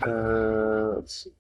Let's see.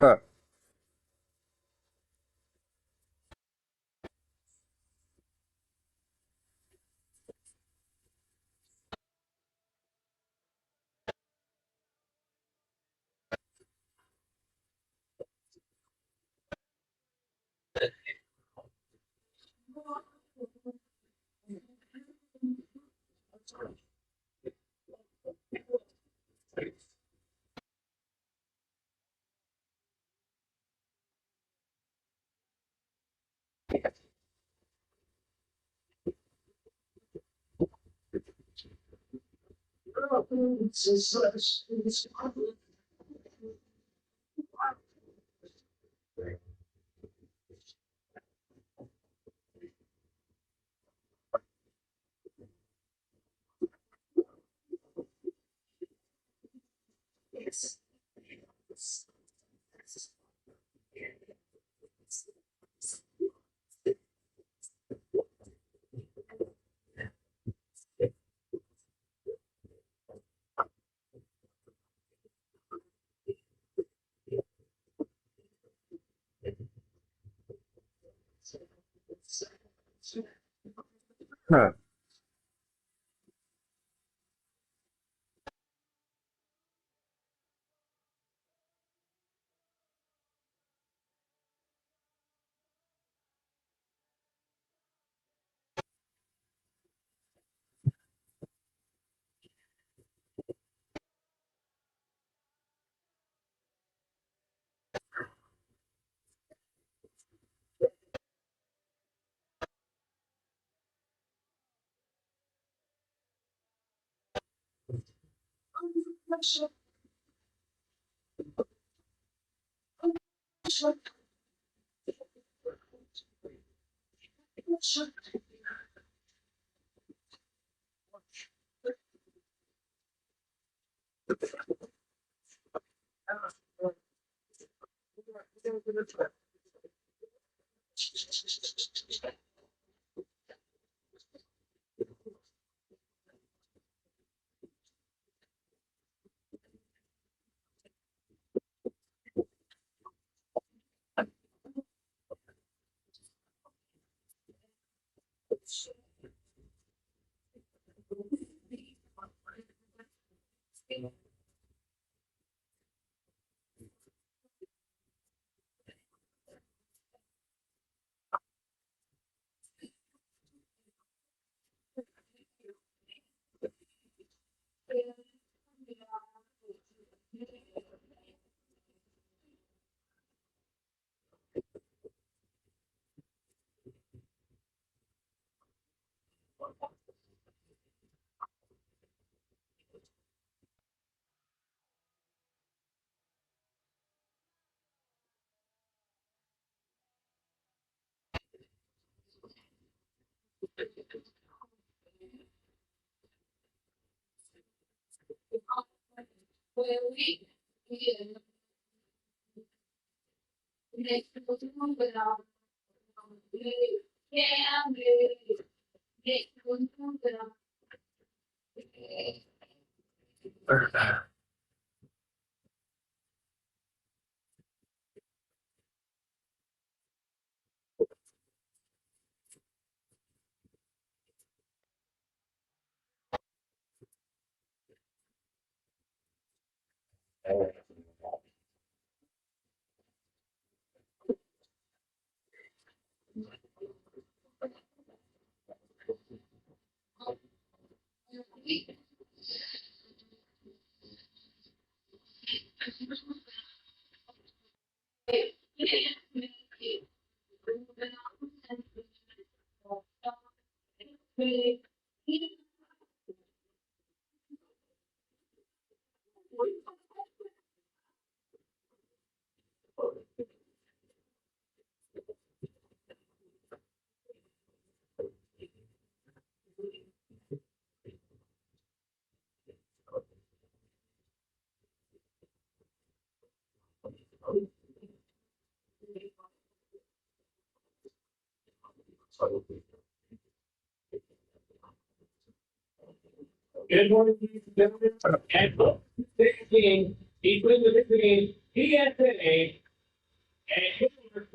Huh. Huh. Good morning, ladies and gentlemen. And 16, between PSA and Hitler.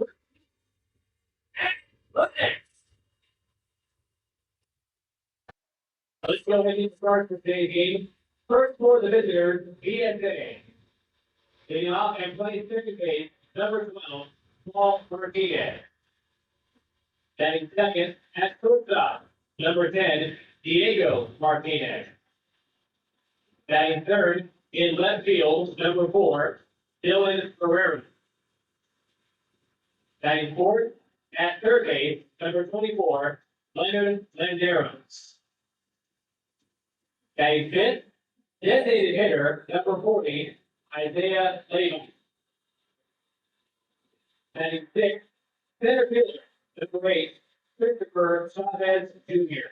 Let's go ahead and start today's game. First for the visitors, PSA. Leading off and playing second base, number 12, Paul Martinez. Batting second at shortstop, number 10, Diego Martinez. Batting third in left field, number 4, Dylan Ferreira. Batting fourth at third base, number 24, Leonard Landeros. Batting fifth, designated hitter, number 40, Isaiah Levy. Batting sixth, center fielder, number 8, Christopher Chavez Jr.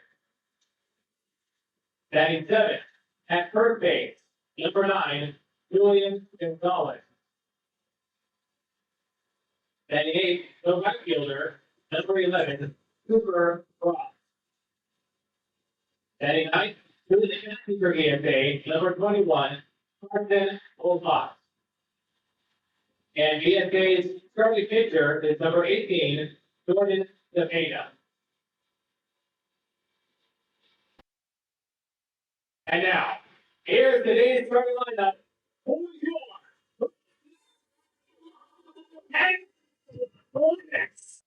Batting seventh, at first base, number 9, Julian Gonzalez. Batting eighth, the right fielder, number 11, Cooper Ross. Batting ninth, to the passenger VSA, number 21, Carson Olbach. And VSA's starting pitcher is number 18, Jordan Cepeda. And now, here's today's starting lineup. Who's your next?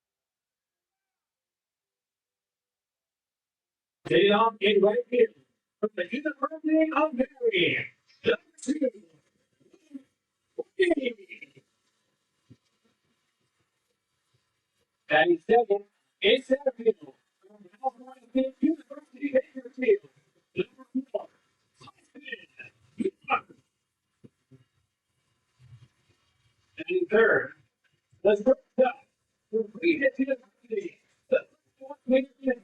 Sitting off in right field from the University of Mary, number 2, batting second in center field from California State University Bakersfield, number 4, batting third. Let's go up. Complete it to the University.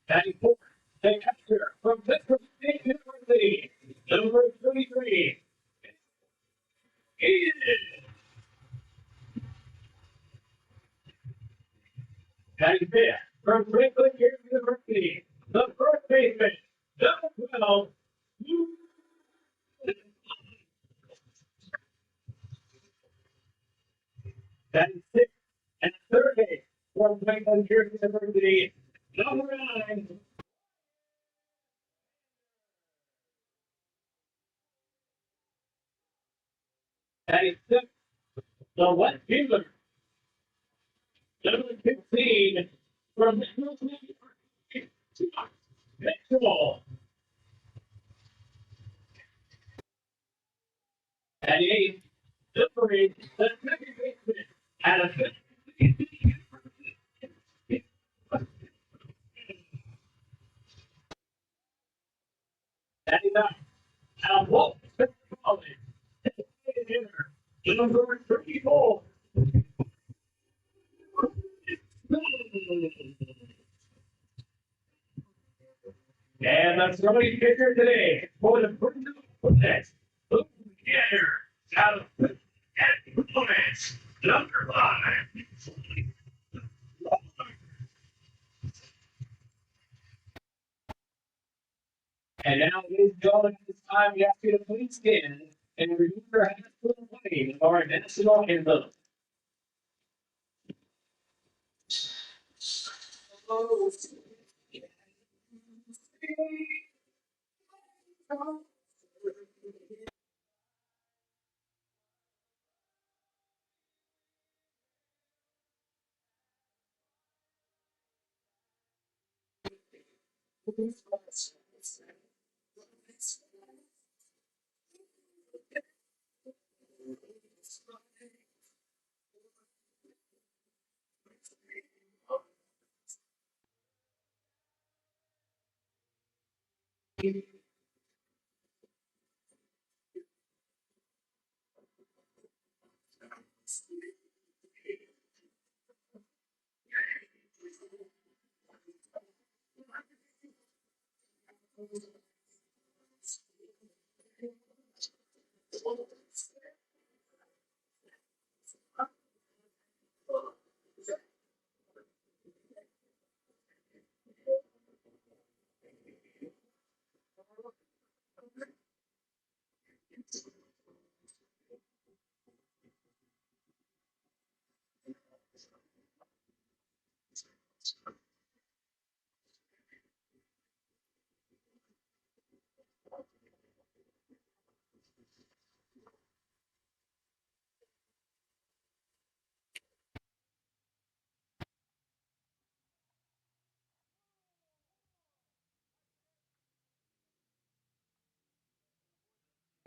Batting fourth, the catcher from Pittsburgh State University, number 33. Batting fifth from Franklin University, the first baseman, number 12. Batting sixth and third base from Franklin University, number 9. Batting sixth, the left fielder, number 15 from Mitchell. At 8, separate the second baseman at a 99. Now, Walt College, number 34. And the starting pitcher today for the Fresno Next, look together. Out of opponents, number 5. And now, ladies and gentlemen, at this time we ask you to please stand and remove your hats for the playing of our national anthem.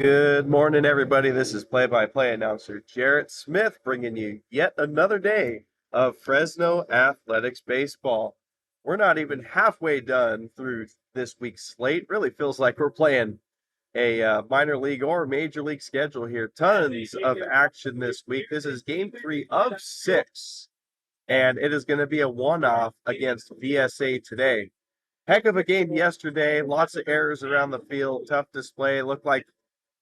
Good morning, everybody. This is play-by-play announcer Jarrett Smith bringing you yet another day of Fresno Athletics baseball. We're not even halfway done through this week's slate. Really feels like we're playing a minor league or major league schedule here. Tons of action this week. This is game 3 of 6, and it is going to be a one-off against VSA today. Heck of a game yesterday. Lots of errors around the field. Tough display. Looked like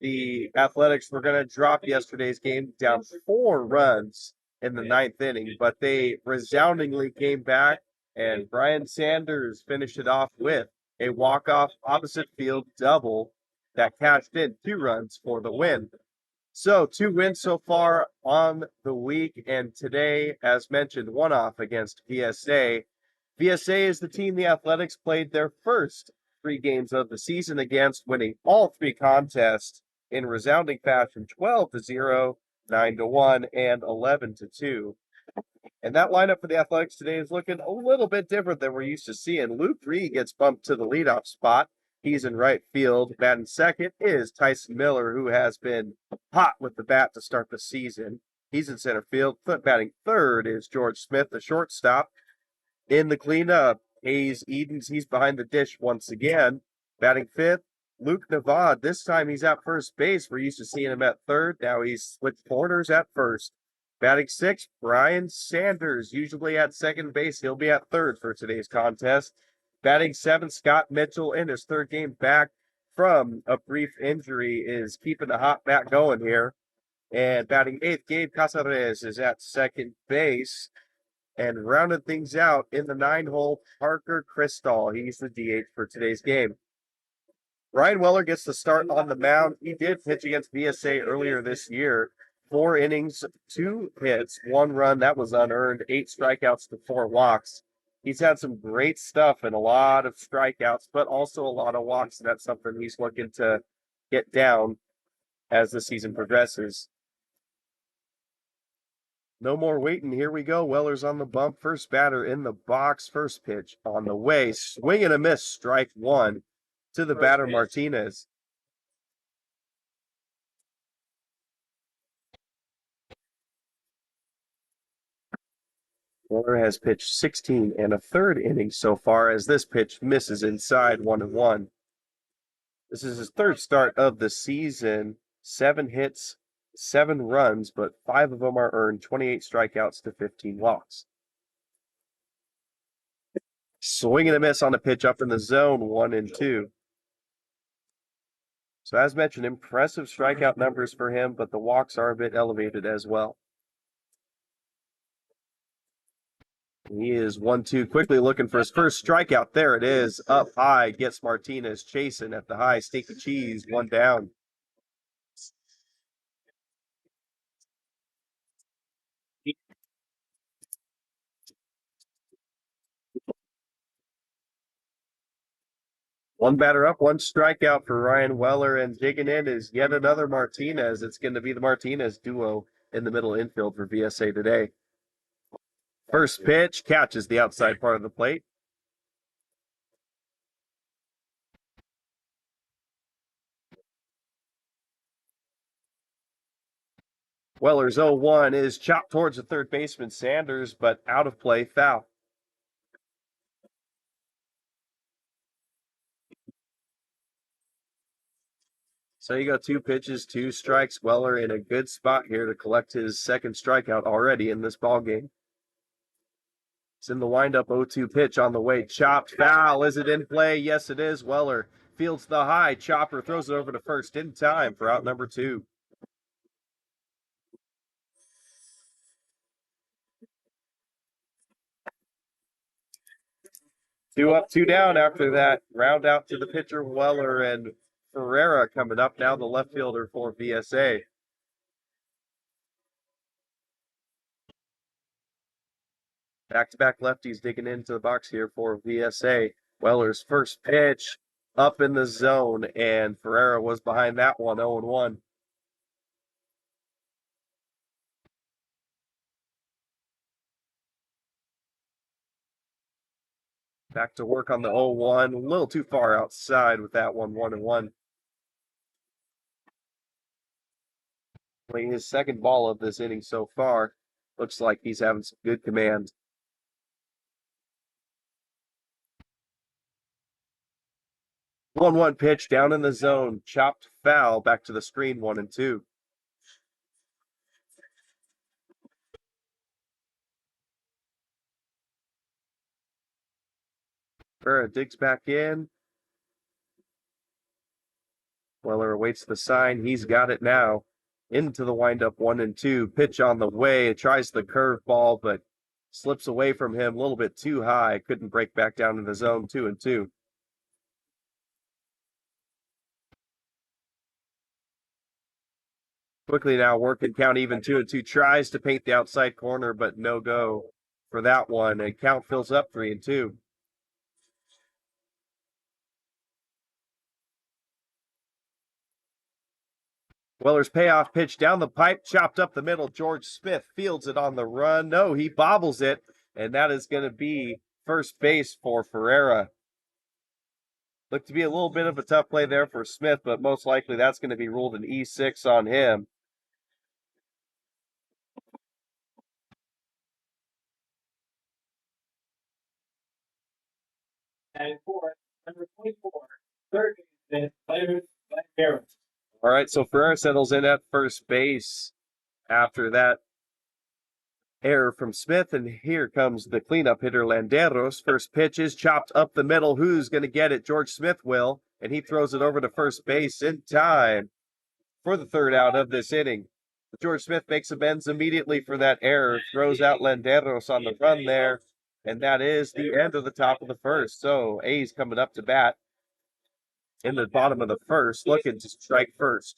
the Athletics were going to drop yesterday's game down 4 runs in the 9th inning, but they resoundingly came back, and Brian Sanders finished it off with a walk-off opposite field double that cashed in 2 runs for the win. So 2 wins so far on the week, and today, as mentioned, one off against VSA. VSA is the team the Athletics played their first 3 games of the season against, winning all 3 contests in resounding fashion, 12-0, 9-1, and 11-2. And that lineup for the Athletics today is looking a little bit different than we're used to seeing. Luke Reed gets bumped to the leadoff spot. He's in right field. Batting second is Tyson Miller, who has been hot with the bat to start the season. He's in center field. Batting third is George Smith, the shortstop. In the cleanup, Hayes Edens, he's behind the dish once again. Batting fifth, Luke Navad. This time he's at first base. We're used to seeing him at third. Now he's switched corners at first. Batting sixth, Brian Sanders, usually at second base. He'll be at third for today's contest. Batting seventh, Scott Mitchell, in his 3rd game back from a brief injury, is keeping the hot bat going here. And batting eighth, Gabe Casares is at second base. And rounded things out in the 9-hole, Parker Crystal. He's the DH for today's game. Ryan Weller gets the start on the mound. He did pitch against VSA earlier this year. 4 innings, 2 hits, 1 run. That was unearned. 8 strikeouts to 4 walks. He's had some great stuff and a lot of strikeouts, but also a lot of walks. And that's something he's looking to get down as the season progresses. No more waiting. Here we go. Weller's on the bump. First batter in the box. First pitch on the way. Swing and a miss. Strike 1 to the batter, Martinez. Weller has pitched 16 and a third innings so far, as this pitch misses inside 1-1. This is his 3rd start of the season. 7 hits, 7 runs, but 5 of them are earned. 28 strikeouts to 15 walks. Swing and a miss on a pitch up in the zone, 1-2. So as mentioned, impressive strikeout numbers for him, but the walks are a bit elevated as well. He is 1-2, quickly looking for his first strikeout. There it is, up high, gets Martinez chasing at the high, stinky cheese, one down. One batter up, one strikeout for Ryan Weller, and digging in is yet another Martinez. It's going to be the Martinez duo in the middle infield for VSA today. First pitch catches the outside part of the plate. Weller's 0-1 is chopped towards the third baseman Sanders, but out of play, foul. So you got 2 pitches, 2 strikes. Weller in a good spot here to collect his second strikeout already in this ball game. It's in the windup 0-2 pitch on the way. Chopped foul. Is it in play? Yes, it is. Weller fields the high. Chopper throws it over to first in time for out number 2. Two up, 2 down after that. Round out to the pitcher, Weller, and Ferreira coming up now, the left fielder for VSA. Back-to-back lefties digging into the box here for VSA. Weller's first pitch up in the zone, and Ferreira was behind that one, 0-1. Back to work on the 0-1. A little too far outside with that one, 1-1. Playing his second ball of this inning so far. Looks like he's having some good command. 1-1 pitch down in the zone. Chopped foul back to the screen, 1-2. Ferreira digs back in. Weller awaits the sign. He's got it now. Into the windup 1-2. Pitch on the way. It tries the curveball, but slips away from him a little bit too high. Couldn't break back down in the zone, 2-2. Quickly now working count even 2-2. Tries to paint the outside corner, but no go for that one. And count fills up 3-2. Weller's payoff pitch down the pipe, chopped up the middle. George Smith fields it on the run. No, he bobbles it, and that is going to be first base for Ferreira. Looked to be a little bit of a tough play there for Smith, but most likely that's going to be ruled an E6 on him. And fourth, number 24, third baseman, Larry. All right, so Ferreira settles in at first base after that error from Smith, and here comes the cleanup hitter Landeros. First pitch is chopped up the middle. Who's going to get it? George Smith will, and he throws it over to first base in time for the third out of this inning. George Smith makes amends immediately for that error, throws out Landeros on the run there, and that is the end of the top of the first. So A's coming up to bat in the bottom of the first, looking to strike first.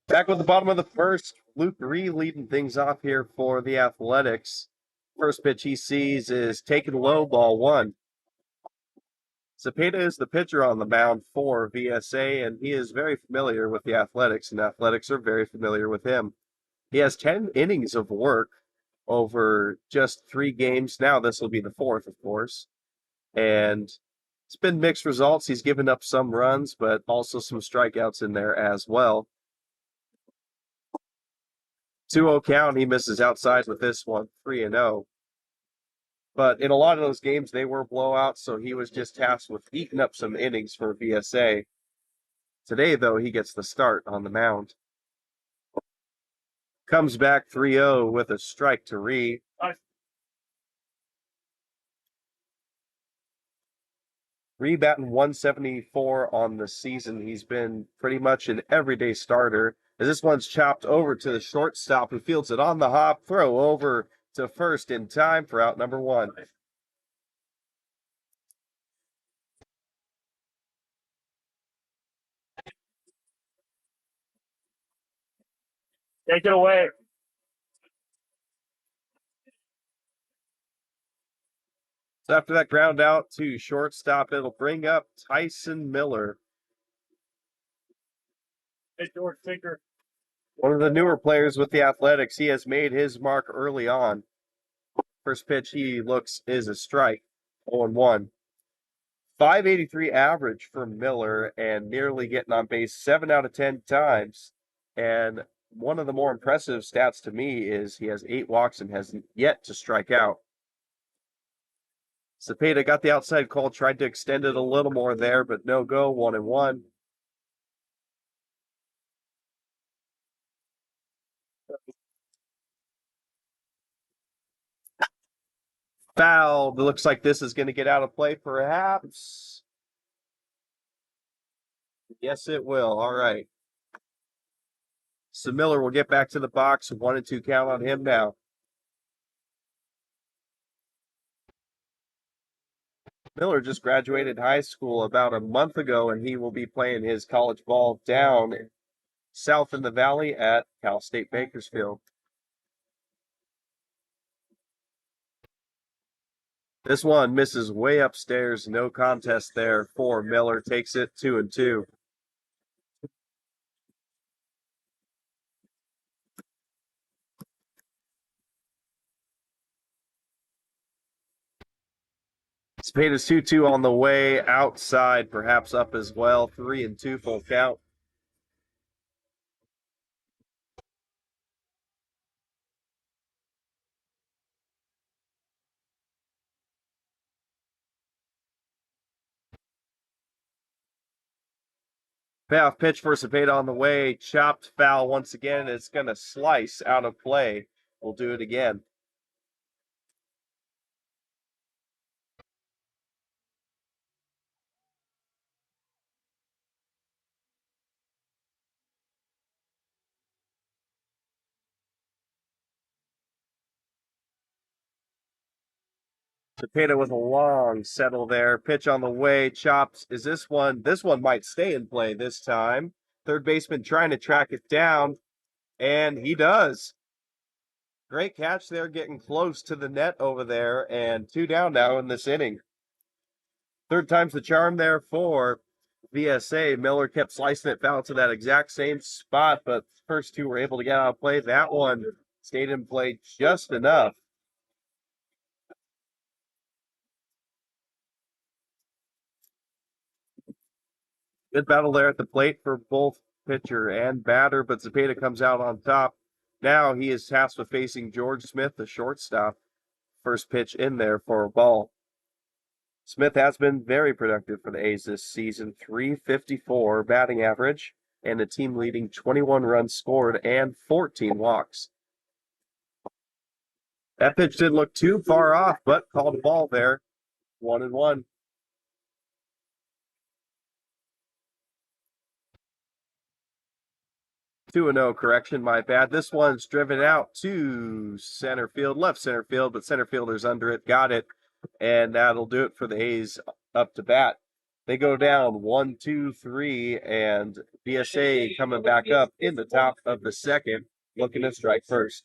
Back with the bottom of the first, Luke Ree leading things off here for the Athletics. First pitch he sees is taken low, ball one. Cepeda is the pitcher on the mound for VSA, and he is very familiar with the Athletics, and Athletics are very familiar with him. He has 10 innings of work over just 3 games. Now, this will be the 4th, of course. And it's been mixed results. He's given up some runs, but also some strikeouts in there as well. 2-0 count. He misses outside with this one, 3-0. But in a lot of those games, they were blowouts, so he was just tasked with eating up some innings for VSA. Today, though, he gets the start on the mound. Comes back 3-0 with a strike to Ree. Ree batting 174 on the season. He's been pretty much an everyday starter. As this one's chopped over to the shortstop who fields it on the hop. Throw over to first in time for out number 1. Take it away. So after that ground out to shortstop, it'll bring up Tyson Miller. Hey, George Tinker. One of the newer players with the Athletics. He has made his mark early on. First pitch he looks is a strike, 0-1. 583 average for Miller and nearly getting on base 7 out of 10 times. And one of the more impressive stats to me is he has 8 walks and has yet to strike out. Cepeda got the outside call, tried to extend it a little more there, but no go, 1-1. Foul. It looks like this is going to get out of play, perhaps. Yes, it will. All right. So Miller will get back to the box. 1-2 count on him now. Miller just graduated high school about a month ago, and he will be playing his college ball down south in the valley at Cal State Bakersfield. This one misses way upstairs. No contest there for Miller. Takes it 2-2. Cepeda's 2-2 on the way outside, perhaps up as well. 3-2 full count. Payoff pitch for Cepeda on the way. Chopped foul once again. It's going to slice out of play. We'll do it again. Cepeda with a long settle there. Pitch on the way. Chops. Is this one? This one might stay in play this time. Third baseman trying to track it down, and he does. Great catch there, getting close to the net over there, and 2 down now in this inning. Third time's the charm there for VSA. Miller kept slicing it foul to that exact same spot, but first 2 were able to get out of play. That one stayed in play just enough. Good battle there at the plate for both pitcher and batter, but Cepeda comes out on top. Now he is tasked with facing George Smith, the shortstop. First pitch in there for a ball. Smith has been very productive for the A's this season. 354 batting average and a team leading 21 runs scored and 14 walks. That pitch didn't look too far off, but called a ball there. 1-1. 2-0, correction, my bad. This one's driven out to center field, left center field, but center fielder's under it, got it, and that'll do it for the A's up to bat. They go down 1-2-3, and VSA coming back up in the top of the second, looking to strike first.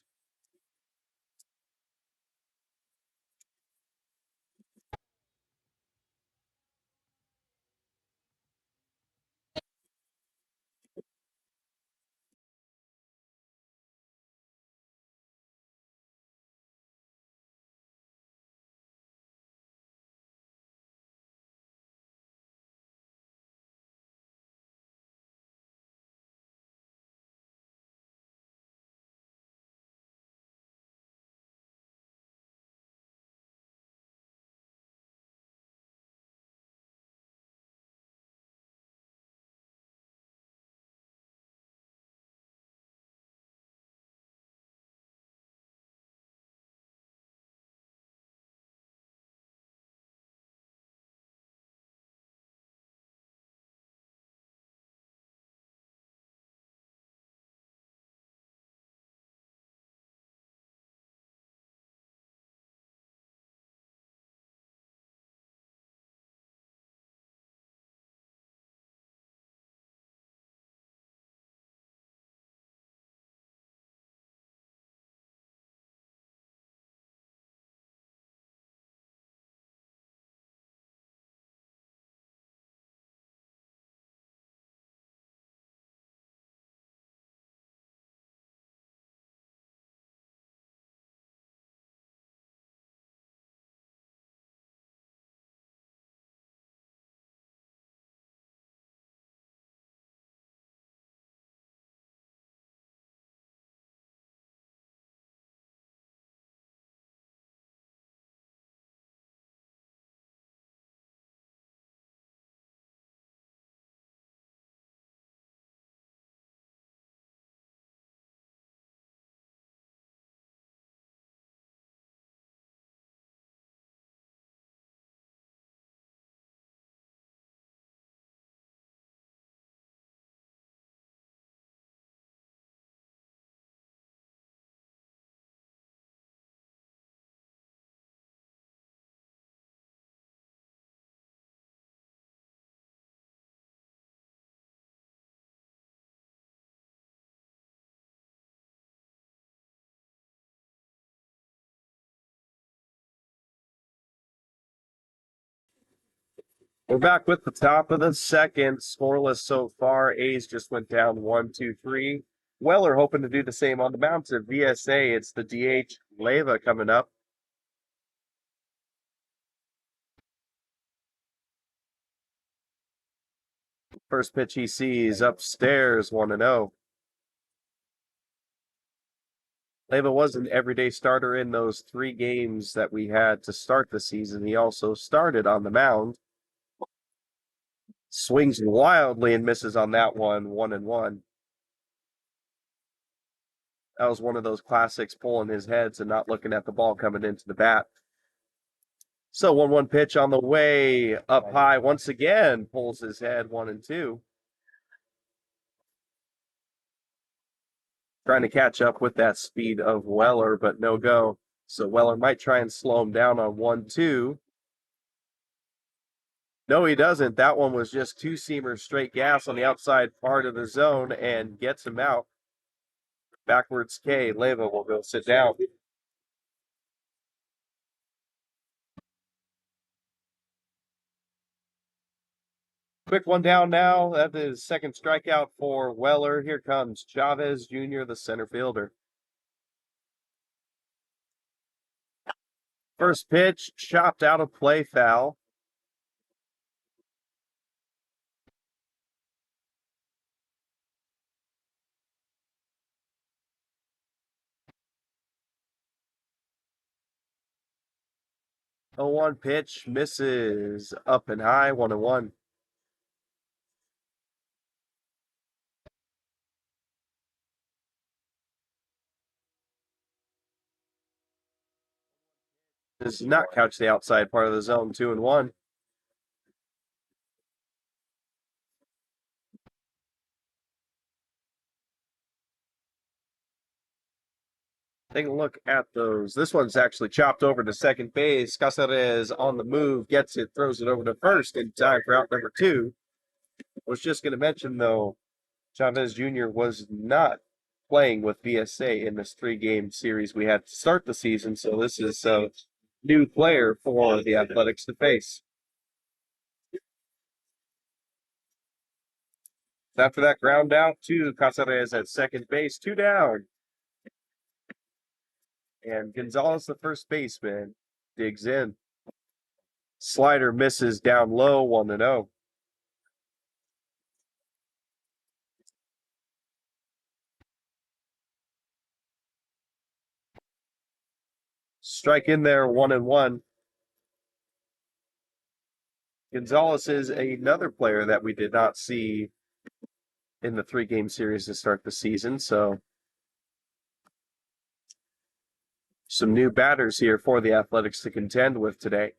We're back with the top of the second. Scoreless so far. A's just went down 1-2-3. Weller hoping to do the same on the mound to VSA. It's the DH Leva coming up. First pitch he sees upstairs, 1-0. Leva was an everyday starter in those 3 games that we had to start the season. He also started on the mound. Swings wildly and misses on that one, 1-1. That was one of those classics, pulling his heads and not looking at the ball coming into the bat. So 1-1 pitch on the way up high once again, pulls his head, 1-2. Trying to catch up with that speed of Weller, but no go. So Weller might try and slow him down on 1-2. No, he doesn't. That one was just two-seamer straight gas on the outside part of the zone and gets him out. Backwards K. Leva will go sit down. Quick one down now. That is second strikeout for Weller. Here comes Chavez Jr., the center fielder. First pitch, chopped out of play, foul. A 1 pitch misses up and high, 1-1. Does not catch the outside part of the zone, 2-1. Take a look at those. This one's actually chopped over to second base. Caceres on the move, gets it, throws it over to first in time for out number 2. Was just going to mention, though, Chavez Jr. was not playing with VSA in this 3-game series we had to start the season, so this is a new player for the Athletics to face. After that ground out to Caceres at second base, 2 down. And Gonzalez, the first baseman, digs in. Slider misses down low, 1-0. Strike in there, 1-1. Gonzalez is another player that we did not see in the 3-game series to start the season, so some new batters here for the Athletics to contend with today.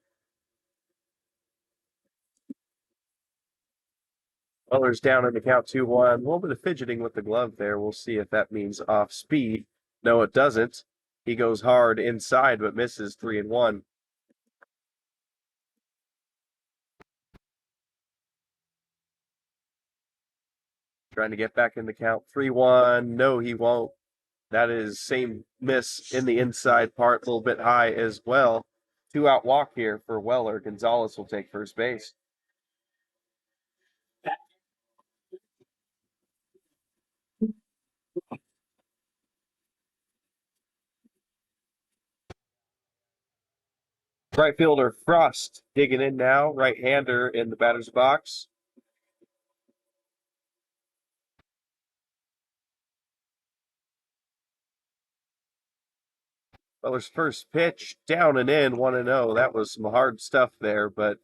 Weller's down in the count 2-1. A little bit of fidgeting with the glove there. We'll see if that means off speed. No, it doesn't. He goes hard inside, but misses 3-1. Trying to get back in the count 3-1. No, he won't. That is same miss in the inside part, a little bit high as well. 2-out walk here for Weller. Gonzalez will take first base. Right fielder Frost digging in now. Right-hander in the batter's box. Weller's first pitch down and in, 1-0. That was some hard stuff there, but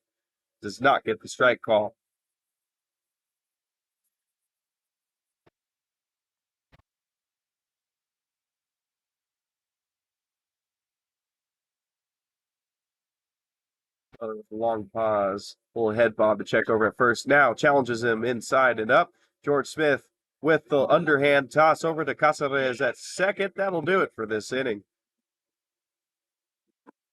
does not get the strike call. Weller with a long pause. Full head bob to check over at first. Now challenges him inside and up. George Smith with the underhand toss over to Caceres at second. That'll do it for this inning.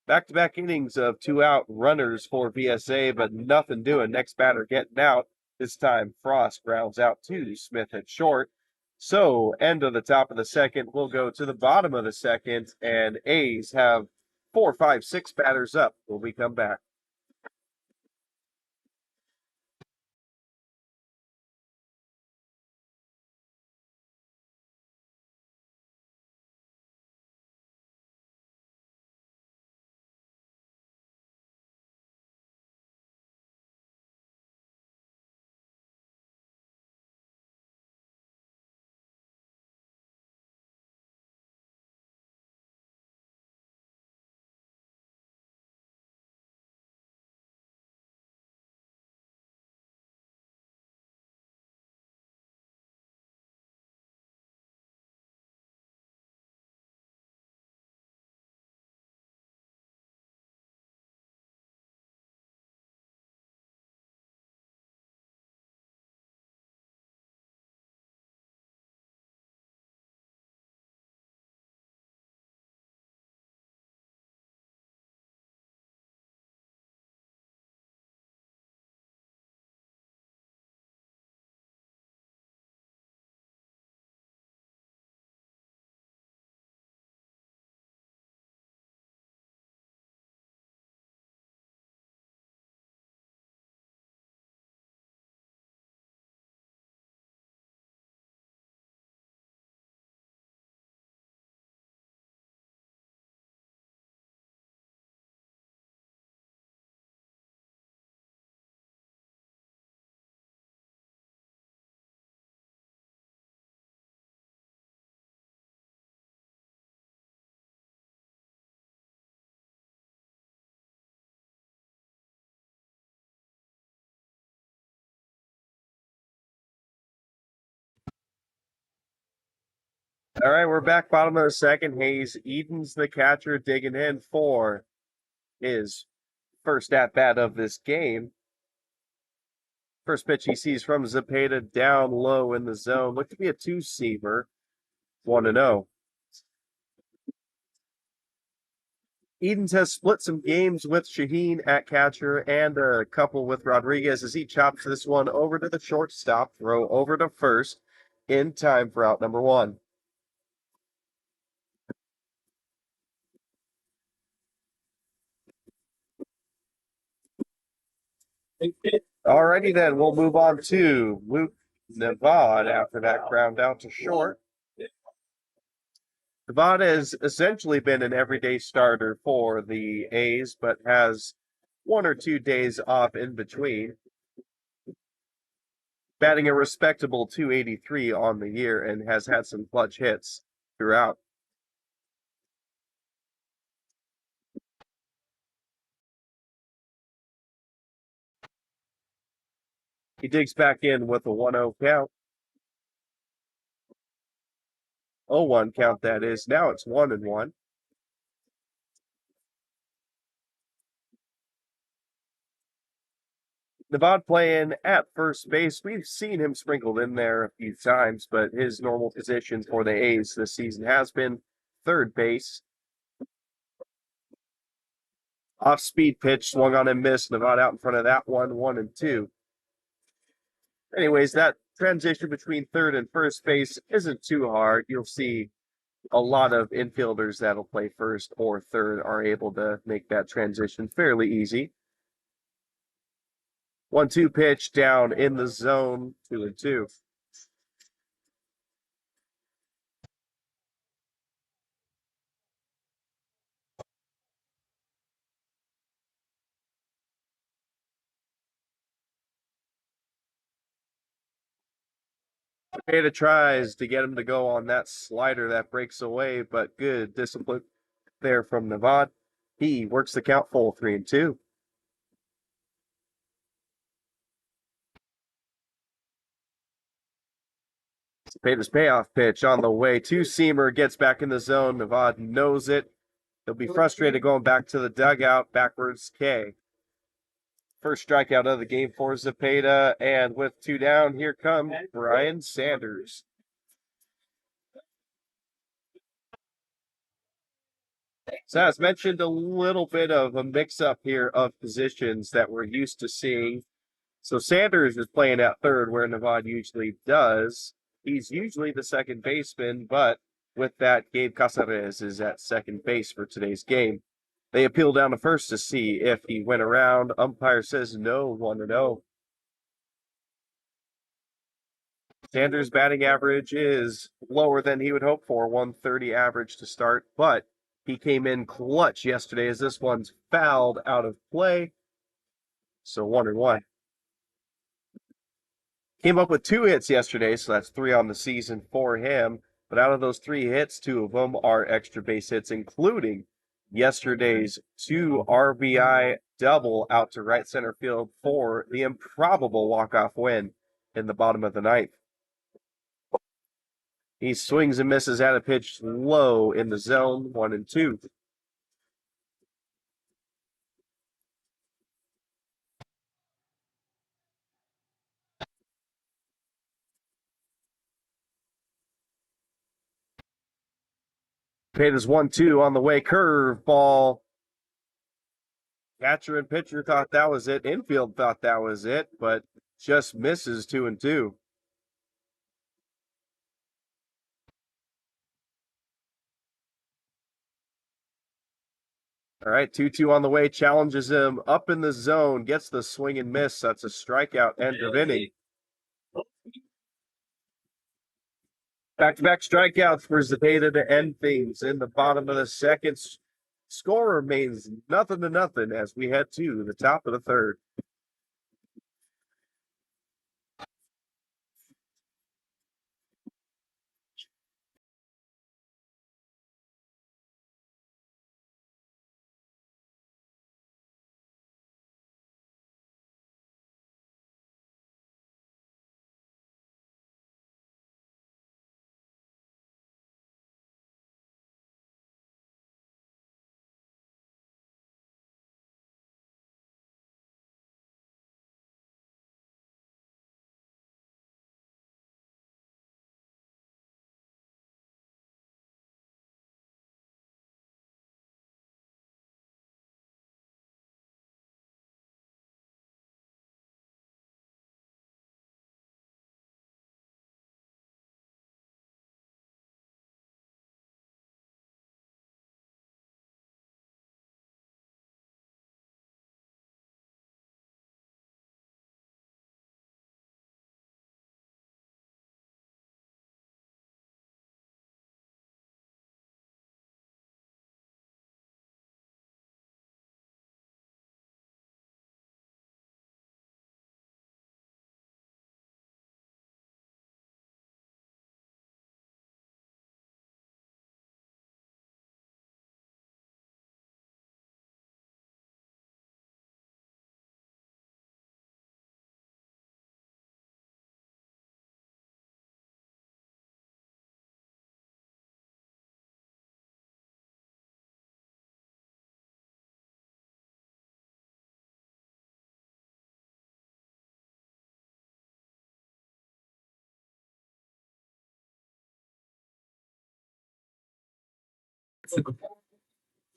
Back-to-back innings of 2-out runners for VSA, but nothing doing. Next batter getting out. This time Frost grounds out to Smith at short. So end of the top of the second. We'll go to the bottom of the second, and A's have 4, 5, 6 batters up when we come back. All right, we're back bottom of the second. Hayes Eden's the catcher digging in for his first at-bat of this game. First pitch he sees from Zepeda down low in the zone. Looked to be a 2-seamer. 1-0. Edens has split some games with Shaheen at catcher and a couple with Rodriguez as he chops this one over to the shortstop, throw over to first in time for out number one. Alrighty then, we'll move on to Luke Nevada after that ground out to short. Nevada has essentially been an everyday starter for the A's, but has 1 or 2 days off in between. Batting a respectable 283 on the year and has had some clutch hits throughout. He digs back in with a 1-0 count. 0-1 count, that is. Now it's 1-1. Nevada playing at first base. We've seen him sprinkled in there a few times, but his normal position for the A's this season has been third base. Off speed pitch, swung on and missed. Nevada out in front of that one, 1-2. Anyways, that transition between third and first base isn't too hard. You'll see a lot of infielders that'll play first or third are able to make that transition fairly easy. 1-2 pitch down in the zone, 2-2. Peta tries to get him to go on that slider that breaks away, but good discipline there from Nevada. He works the count full, 3-2. Peter's payoff pitch on the way. Two-seamer gets back in the zone. Nevada knows it. He'll be frustrated going back to the dugout. Backwards K. First strikeout of the game for Zepeda. And with two down, here comes Brian Sanders. So as mentioned, a little bit of a mix-up here of positions that we're used to seeing. So Sanders is playing at third where Nevada usually does. He's usually the second baseman, but with that, Gabe Casares is at second base for today's game. They appeal down to first to see if he went around. Umpire says no, 1-0. Sanders' batting average is lower than he would hope for, 130 average to start, but he came in clutch yesterday as this one's fouled out of play. So 1-1. Came up with 2 hits yesterday, so that's 3 on the season for him. But out of those 3 hits, 2 of them are extra base hits, including yesterday's 2 RBI double out to right center field for the improbable walk-off win in the bottom of the ninth. He swings and misses at a pitch low in the zone, 1-2. Peter's 1-2 on the way. Curve ball. Catcher and pitcher thought that was it. Infield thought that was it, but just misses 2-2. All right, 2-2 on the way. Challenges him up in the zone. Gets the swing and miss. That's a strikeout end of inning. Back-to-back strikeouts for Zepeda to end things in the bottom of the second. Score remains 0-0 as we head to the top of the third.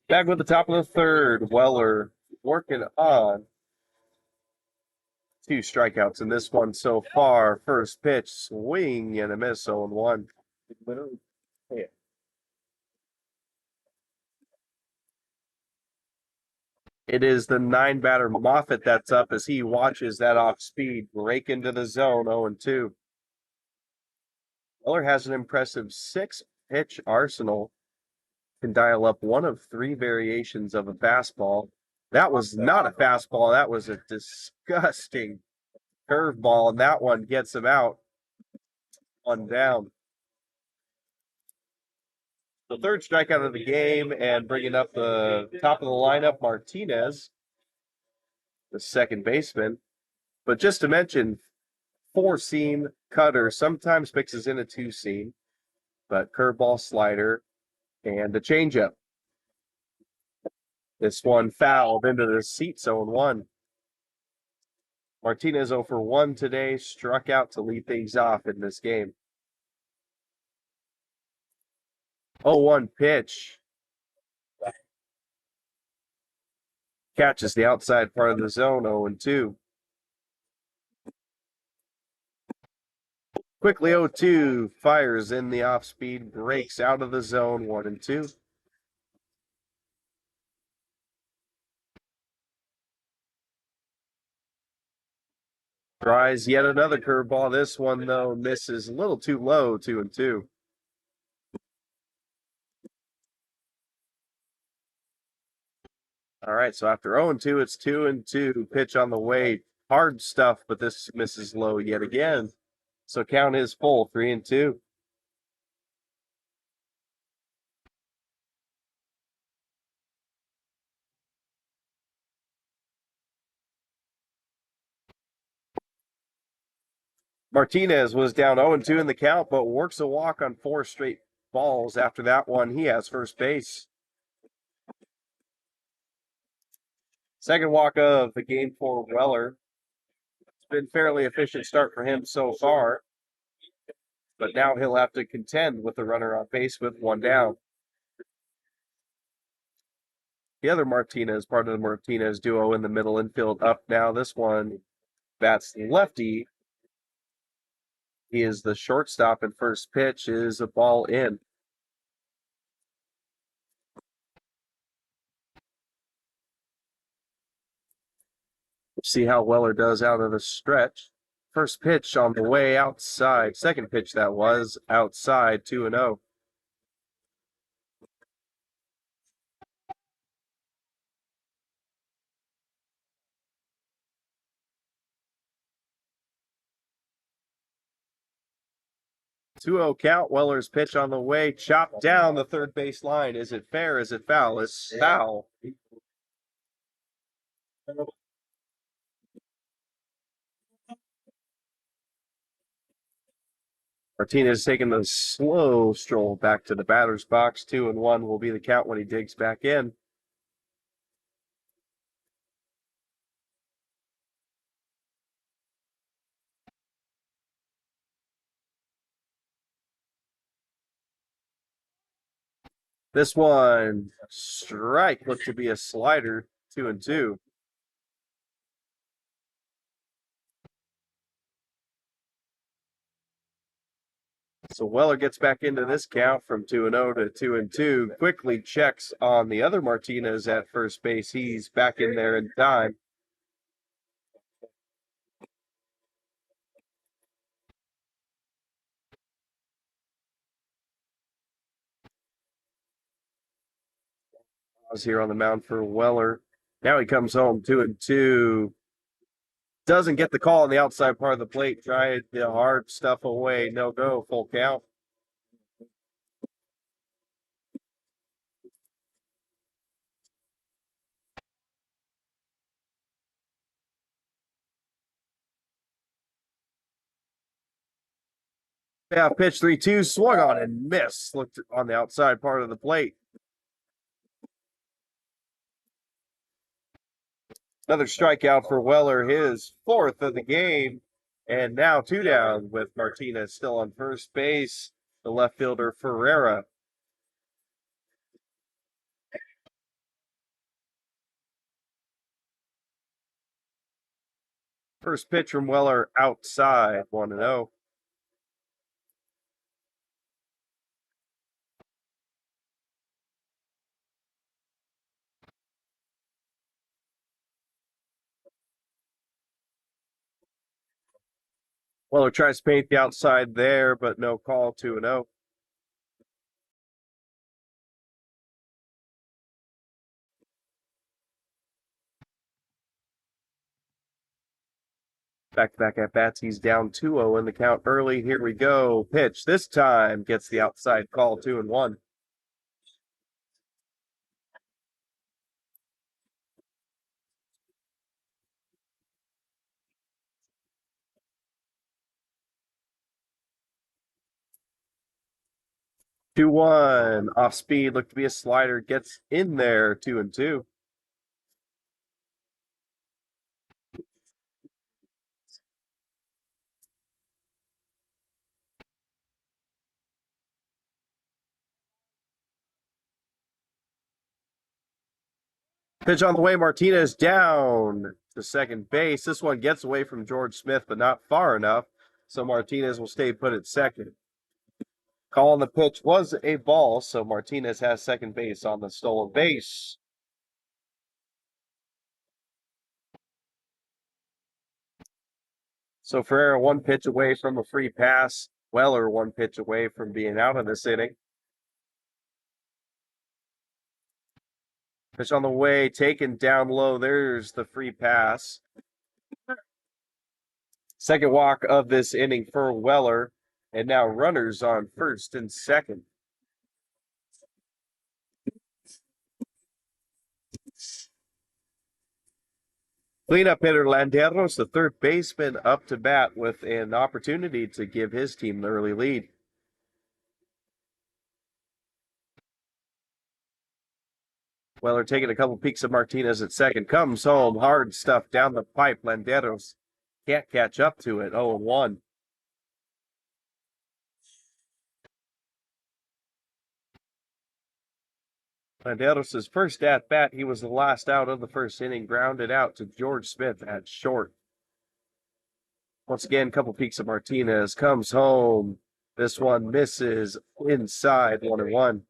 Back with the top of the third, Weller working on 2 strikeouts in this one so far. First pitch, swing and a miss, 0-1. It is the 9-batter Moffitt that's up as he watches that off speed break into the zone, 0-2. Weller has an impressive 6-pitch arsenal, can dial up one of 3 variations of a fastball. That was not a fastball. That was a disgusting curveball, and that one gets him out. 1 down. The third strikeout of the game, and bringing up the top of the lineup, Martinez, the second baseman. But just to mention, 4-seam cutter sometimes mixes in a 2-seam, but curveball, slider, and a changeup. This one fouled into the seats, 0-1. Martinez 0 for 1 today, struck out to lead things off in this game. 0-1 pitch. Catches the outside part of the zone, 0-2. Quickly 0-2, fires in the off speed, breaks out of the zone, 1-2. Tries yet another curveball. This one, though, misses a little too low, 2-2. All right, so after 0-2, it's 2-2. Pitch on the way. Hard stuff, but this misses low yet again. So count is full, 3-2. Martinez was down 0-2 in the count, but works a walk on 4 straight balls. After that one, he has first base. Second walk of the game for Weller. It's been fairly efficient start for him so far, but now he'll have to contend with the runner on base with 1 down. The other Martinez, part of the Martinez duo in the middle infield, up now. This one bats lefty. He is the shortstop, and first pitch is a ball in. See how Weller does out of the stretch. First pitch on the way outside. Second pitch that was outside, 2-0. Two-zero count. Weller's pitch on the way, chopped down the third base line. Is it fair? Is it foul? It's foul. Martinez taking the slow stroll back to the batter's box. 2-1 will be the count when he digs back in. This one, strike, looked to be a slider, 2-2. So Weller gets back into this count from 2-0 to 2-2. Quickly checks on the other Martinez at first base. He's back in there in time. I was here on the mound for Weller. Now he comes home 2-2. Doesn't get the call on the outside part of the plate. Tried the hard stuff away. No go. Full count. Yeah, pitch 3-2, swung on and missed. Looked on the outside part of the plate. Another strikeout for Weller, his 4th of the game. And now 2 down with Martinez still on first base. The left fielder Ferreira. First pitch from Weller outside, 1-0. Weller tries to paint the outside there, but no call, 2-0. Back-to-back at bats. He's down 2-0 in the count early. Here we go. Pitch this time gets the outside call, 2-1. Two one off speed. Looked to be a slider. Gets in there. 2-2. Pitch on the way. Martinez down to second base. This one gets away from George Smith, but not far enough. So Martinez will stay put at second. Call on the pitch was a ball, so Martinez has second base on the stolen base. So Ferreira one pitch away from a free pass. Weller one pitch away from being out of this inning. Pitch on the way, taken down low. There's the free pass. Second walk of this inning for Weller. And now runners on first and second. Cleanup hitter Landeros, the third baseman, up to bat with an opportunity to give his team an early lead. Weller taking a couple peeks of Martinez at second. Comes home, hard stuff down the pipe. Landeros can't catch up to it. 0-1. Landeros' first at bat, he was the last out of the first inning, grounded out to George Smith at short. Once again, a couple peeks of Martinez, comes home. This one misses inside, 1-1.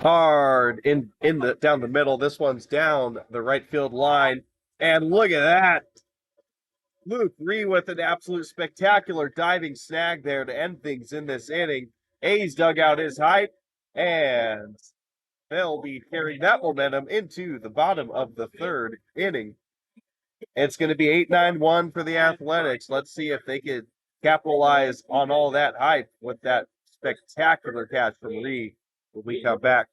Hard in the down the middle. This one's down the right field line. And look at that. Luke Ree with an absolute spectacular diving snag there to end things in this inning. A's dugout is hype, and they'll be carrying that momentum into the bottom of the third inning. It's going to be 8-9-1 for the Athletics. Let's see if they could capitalize on all that hype with that spectacular catch from Ree when we come back.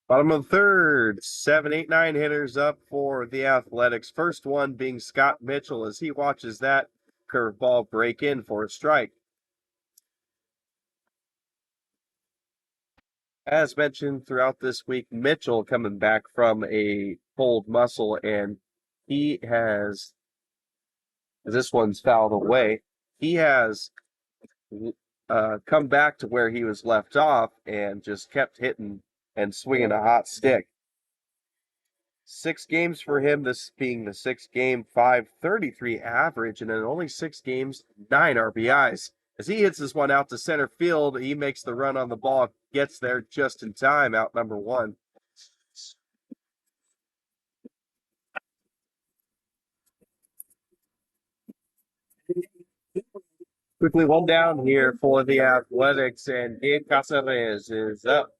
Bottom of the third, 7, 8, 9 hitters up for the Athletics. First one being Scott Mitchell as he watches that curveball break in for a strike. As mentioned throughout this week, Mitchell coming back from a pulled muscle, and he has, this one's fouled away, he has come back to where he was left off and just kept hitting and swinging a hot stick. 6 games for him, this being the 6th game, 533 average, and in only 6 games, 9 RBIs. As he hits this one out to center field, he makes the run on the ball, gets there just in time, out number 1. Quickly one down here for the Athletics, and Gabe Casares is up.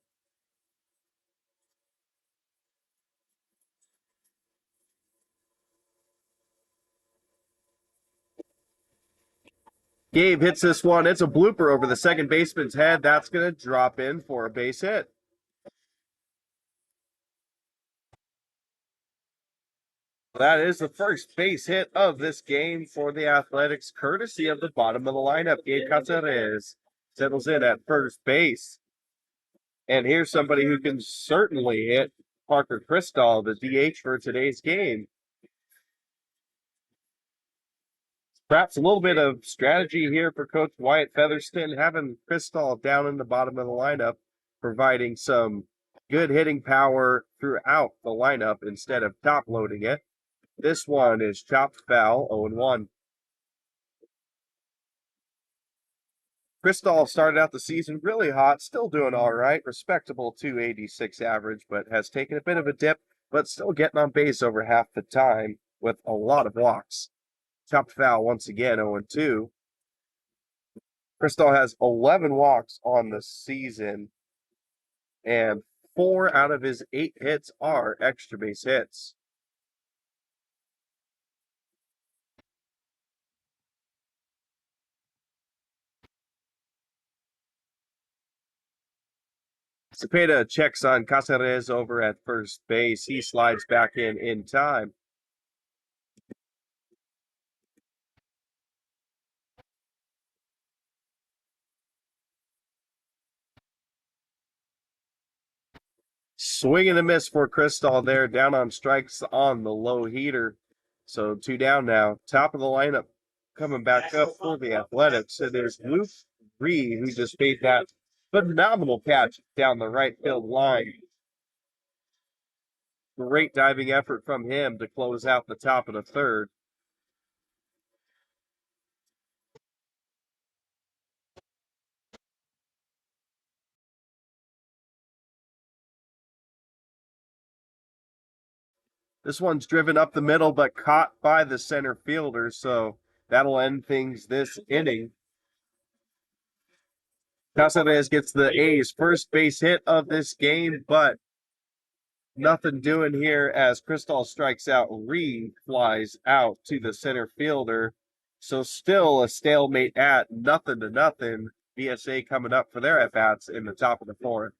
Gabe hits this one. It's a blooper over the second baseman's head. That's going to drop in for a base hit. That is the first base hit of this game for the Athletics, courtesy of the bottom of the lineup. Gabe Casares settles in at first base. And here's somebody who can certainly hit, Parker Cristall, the DH for today's game. Perhaps a little bit of strategy here for Coach Wyatt Featherston, having Cristall down in the bottom of the lineup, providing some good hitting power throughout the lineup instead of top loading it. This one is chopped foul, 0-1. Cristall started out the season really hot, still doing all right, respectable 286 average, but has taken a bit of a dip, but still getting on base over half the time with a lot of walks. Chopped foul once again, 0-2. Cristall has 11 walks on the season, and 4 out of his 8 hits are extra base hits. Cepeda checks on Caceres over at first base. He slides back in time. Swing and a miss for Cristall there, down on strikes on the low heater. So 2 down now. Top of the lineup coming back up for the Athletics. And there's Luke Reed, who just made that phenomenal catch down the right field line. Great diving effort from him to close out the top of the third. This one's driven up the middle, but caught by the center fielder, so that'll end things this inning. Casares gets the A's first base hit of this game, but nothing doing here as Cristall strikes out. Reed flies out to the center fielder. So still a stalemate at 0-0. VSA coming up for their at-bats in the top of the 4th.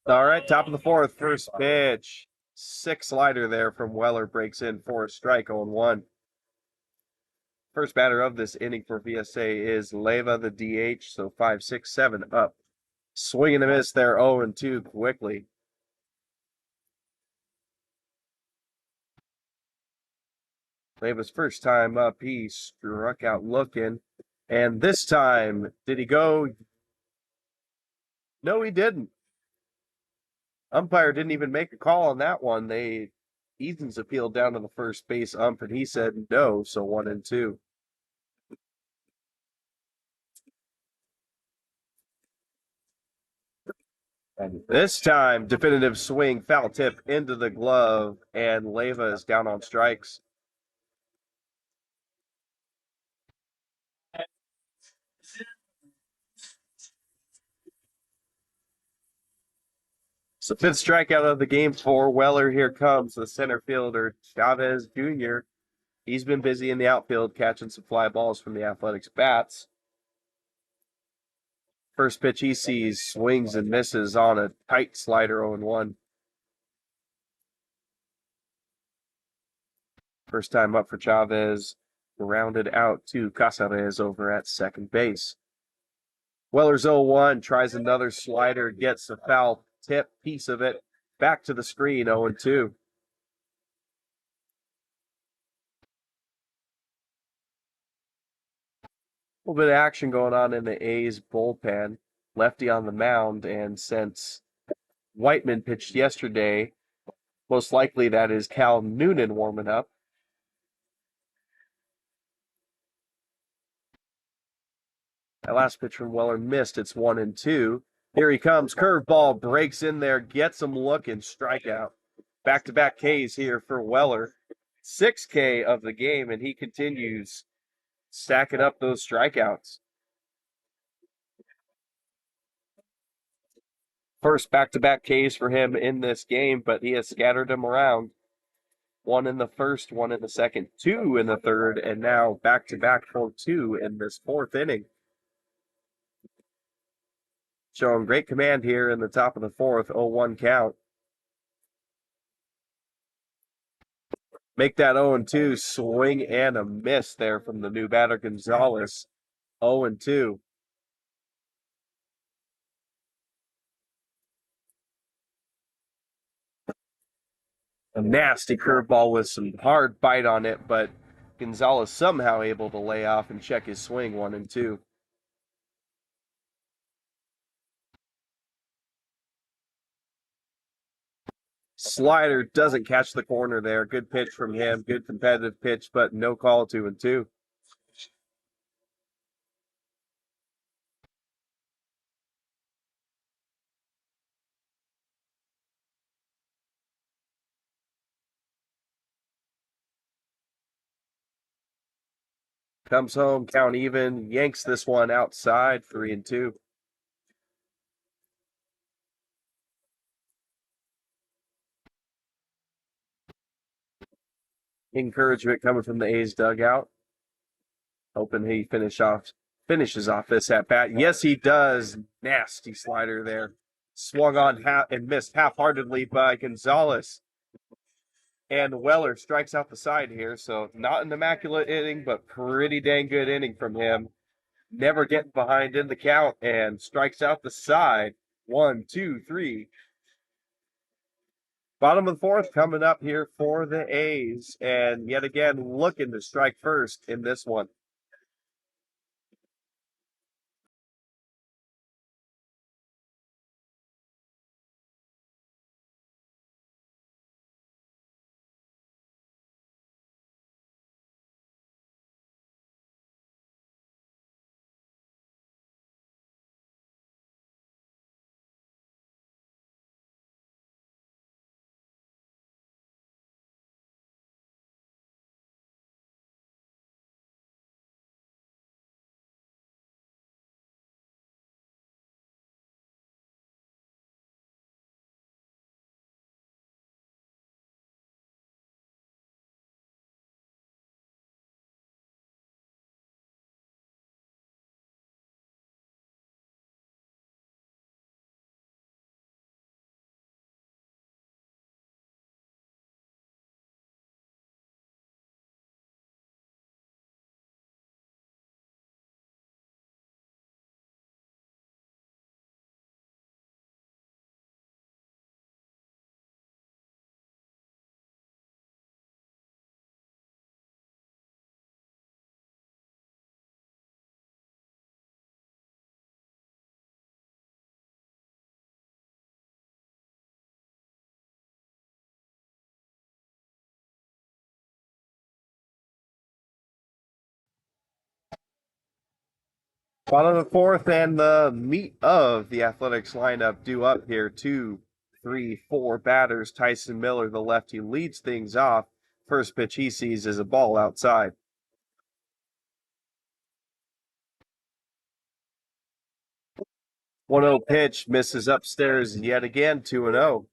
All right, top of the fourth, first pitch. Six slider there from Weller breaks in for a strike on 1. First batter of this inning for VSA is Leva, the DH, so 5, 6, 7 up. Swing and a miss there, 0-2 quickly. Leva's first time up, he struck out looking. And this time, did he go? No, he didn't. Umpire didn't even make a call on that one. Ethan's appealed down to the first base ump, and he said no, so 1-2. And this time, definitive swing, foul tip into the glove, and Leva is down on strikes. So fifth strikeout of the game for Weller. Here comes the center fielder, Chavez Jr. He's been busy in the outfield catching some fly balls from the Athletics bats. First pitch he sees, swings and misses on a tight slider 0-1. First time up for Chavez, rounded out to Casares over at second base. Weller's 0-1, tries another slider, gets a foul tip piece of it. Back to the screen, 0-2. A little bit of action going on in the A's bullpen. Lefty on the mound, and since Whiteman pitched yesterday, most likely that is Cal Noonan warming up. That last pitch from Weller missed. It's 1-2. Here he comes. Curveball breaks in there, gets him looking. Strikeout. Back-to-back Ks here for Weller. 6K of the game, and he continues stacking up those strikeouts. First back-to-back Ks for him in this game, but he has scattered them around. 1 in the first, 1 in the second, 2 in the third, and now back-to-back for 2 in this fourth inning. Showing great command here in the top of the fourth, 0-1 count. Make that 0-2, swing and a miss there from the new batter Gonzalez. 0-2. A nasty curveball with some hard bite on it, but Gonzalez somehow able to lay off and check his swing 1-2. Slider doesn't catch the corner there. Good pitch from him. Good competitive pitch, but no call, 2-2. Comes home, count even, yanks this one outside, 3-2. Encouragement coming from the A's dugout. Hoping he finishes off this at bat. Yes, he does. Nasty slider there. Swung on and missed half-heartedly by Gonzalez. And Weller strikes out the side here. So not an immaculate inning, but pretty dang good inning from him. Never getting behind in the count and strikes out the side. 1, 2, 3. Bottom of the fourth coming up here for the A's. And yet again, looking to strike first in this one. Bottom of the fourth, and the meat of the Athletics lineup due up here. 2, 3, 4 batters. Tyson Miller, the lefty, leads things off. First pitch he sees is a ball outside. 1-0 pitch, misses upstairs yet again. 2-0.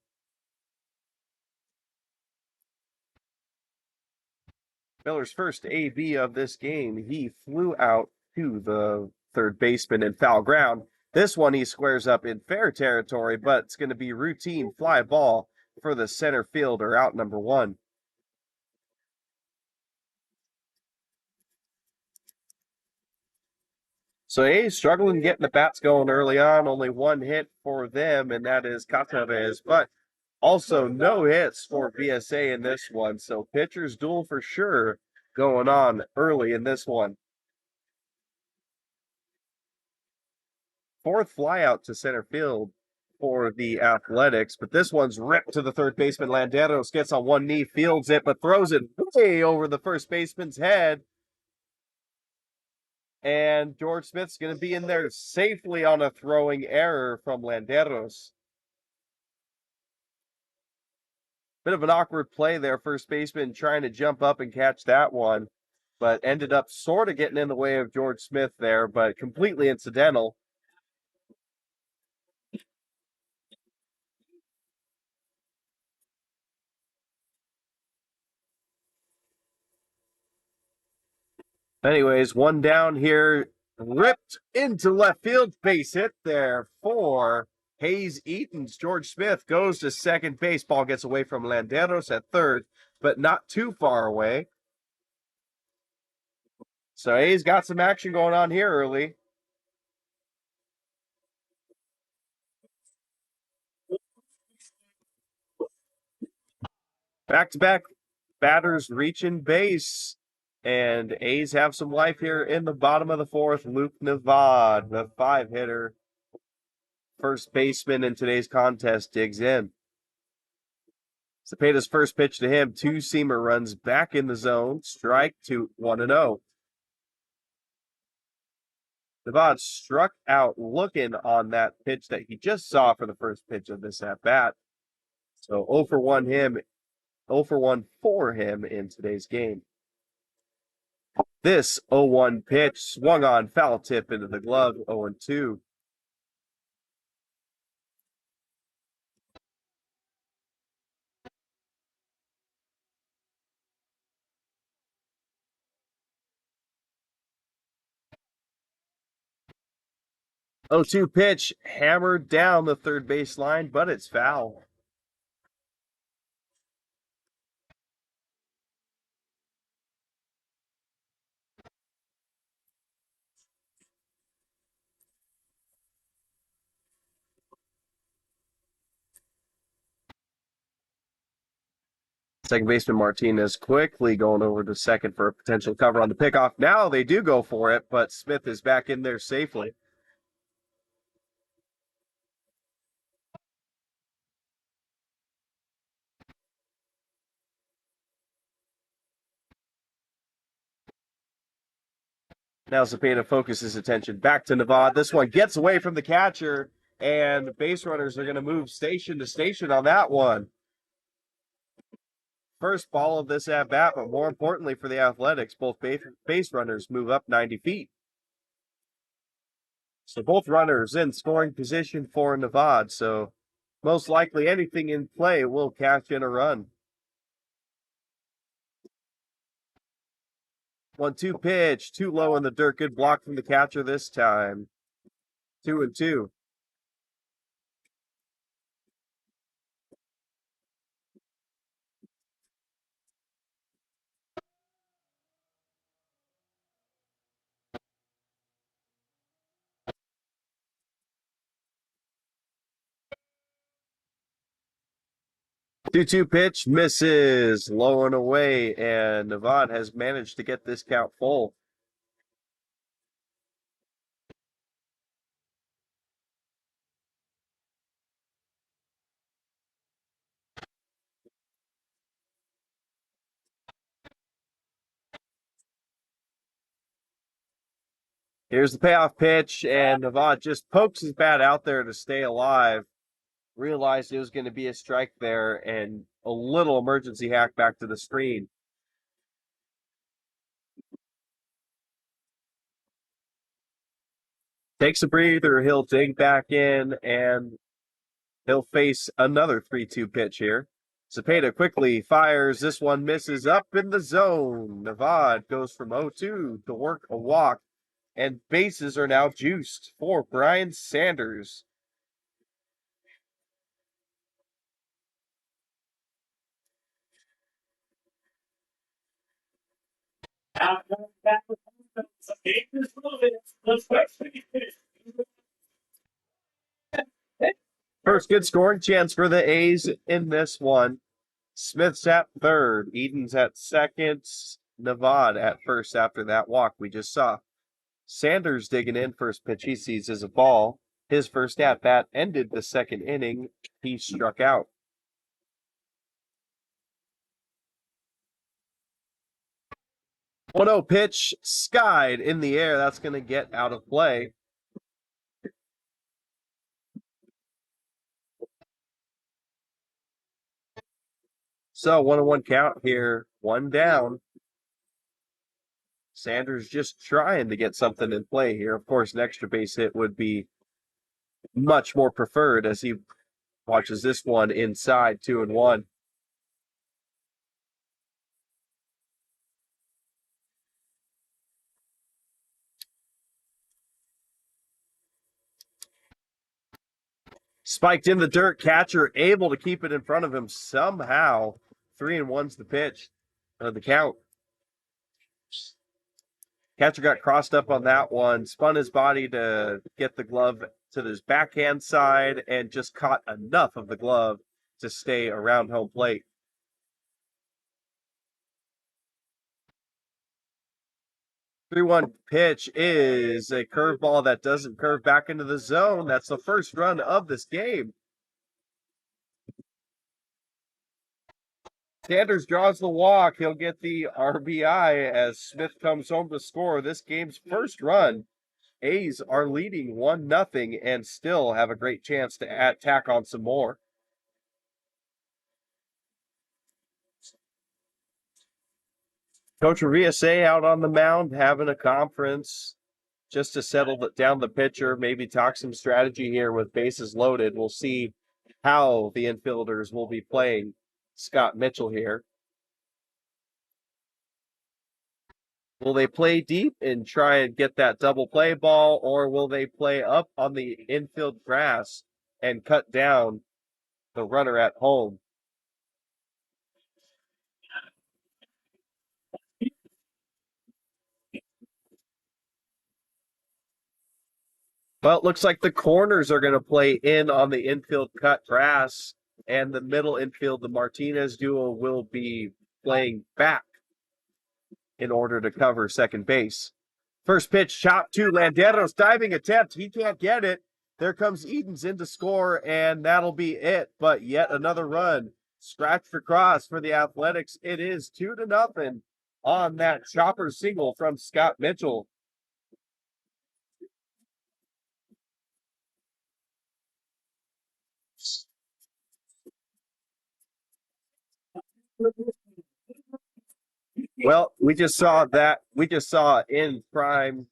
Miller's first AB of this game. He flew out to the third baseman in foul ground. This one he squares up in fair territory, but it's going to be routine fly ball for the center fielder, out number one. So A's struggling getting the bats going early on. Only one hit for them, and that is Cataves. But also no hits for VSA in this one. So pitchers duel for sure going on early in this one. Fourth flyout to center field for the Athletics, but this one's ripped to the third baseman. Landeros gets on one knee, fields it, but throws it way over the first baseman's head. And George Smith's going to be in there safely on a throwing error from Landeros. Bit of an awkward play there. First baseman trying to jump up and catch that one, but ended up sort of getting in the way of George Smith there, but completely incidental. Anyways, one down here, ripped into left field, base hit there for Hayes Eaton's. George Smith goes to second base. Ball gets away from Landeros at third, but not too far away. So Hayes got some action going on here early. Back-to-back batters reaching base. And A's have some life here in the bottom of the fourth. Luke Navad, the 5-hitter, first baseman in today's contest, digs in. Cepeda's first pitch to him, two-seamer, runs back in the zone. Strike to 1-0. Navad struck out looking on that pitch that he just saw for the first pitch of this at-bat. So 0 for 1 him, 0 for 1 for him in today's game. This 0-1 pitch swung on, foul tip into the glove, 0-2. Oh, 2 pitch hammered down the third base line, but it's foul. Second baseman Martinez quickly going over to second for a potential cover on the pickoff. Now they do go for it, but Smith is back in there safely. Now Cepeda focuses his attention back to Navad. This one gets away from the catcher, and the base runners are going to move station to station on that one. First ball of this at bat, but more importantly for the Athletics, both base runners move up 90 feet. So both runners in scoring position for Navad. So most likely anything in play will cash in a run. 1-2 pitch, too low in the dirt. Good block from the catcher this time. 2-2. 2-2 pitch misses, low and away, and Navad has managed to get this count full. Here's the payoff pitch, and Navad just pokes his bat out there to stay alive. Realized it was going to be a strike there, and a little emergency hack back to the screen. Takes a breather, he'll dig back in, and he'll face another 3-2 pitch here. Cepeda quickly fires. This one misses up in the zone. Navad goes from 0-2 to work a walk, and bases are now juiced for Brian Sanders. Now, back with some dangerous movements. Let's go. First good scoring chance for the A's in this one. Smith's at third, Eden's at second, Navad at first after that walk we just saw. Sanders digging in, first pitch he sees is a ball. His first at bat ended the second inning. He struck out. 1-0 pitch skied in the air. That's going to get out of play. So 1-1 count here, one down. Sanders just trying to get something in play here. Of course, an extra base hit would be much more preferred as he watches this one inside 2-1. Spiked in the dirt, catcher able to keep it in front of him somehow. 3-1's the pitch, the count. Catcher got crossed up on that one, spun his body to get the glove to his backhand side, and just caught enough of the glove to stay around home plate. 3-1 pitch is a curveball that doesn't curve back into the zone. That's the first run of this game. Sanders draws the walk. He'll get the RBI as Smith comes home to score this game's first run. A's are leading 1-0 and still have a great chance to tack on some more. Coach of VSA out on the mound having a conference just to settle down the pitcher, maybe talk some strategy here with bases loaded. We'll see how the infielders will be playing Scott Mitchell here. Will they play deep and try and get that double play ball, or will they play up on the infield grass and cut down the runner at home? Well, it looks like the corners are going to play in on the infield cut grass, and the middle infield, the Martinez duo, will be playing back in order to cover second base. First pitch, chop to Landeros, diving attempt. He can't get it. There comes Edens in to score, and that'll be it. But yet another run scratched across for the Athletics. It is 2-0 on that chopper single from Scott Mitchell. Well, we just saw that. We just saw in prime,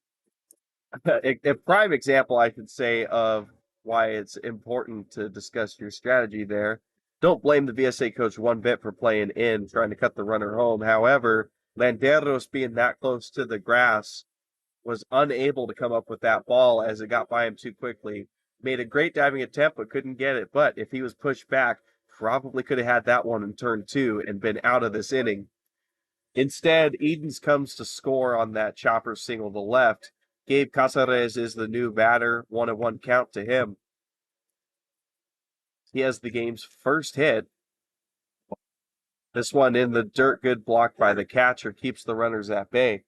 a prime example, I could say, of why it's important to discuss your strategy there. Don't blame the VSA coach one bit for playing in, trying to cut the runner home. However, Landeros being that close to the grass was unable to come up with that ball as it got by him too quickly. Made a great diving attempt, but couldn't get it. But if he was pushed back, probably could have had that one in turn two and been out of this inning. Instead, Edens comes to score on that chopper single to left. Gabe Casares is the new batter, 1-1 count to him. He has the game's first hit. This one in the dirt, good block by the catcher, keeps the runners at bay.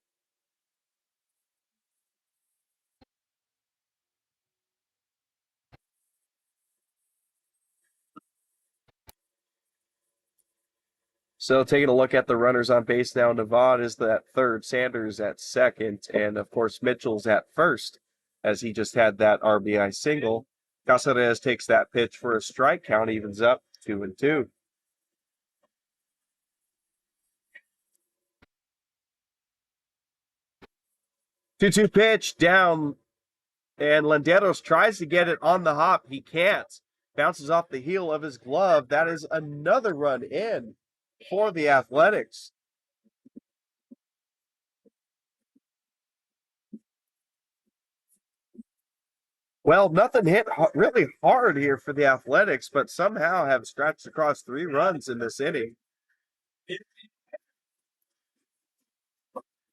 So taking a look at the runners on base now, Nevada is at third, Sanders at second, and of course Mitchell's at first, as he just had that RBI single. Caceres takes that pitch for a strike, count evens up 2-2. 2-2 pitch down, and Landeros tries to get it on the hop. He can't. Bounces off the heel of his glove. That is another run in for the Athletics. Well, nothing hit really hard here for the Athletics, but somehow have scratched across 3 runs in this inning.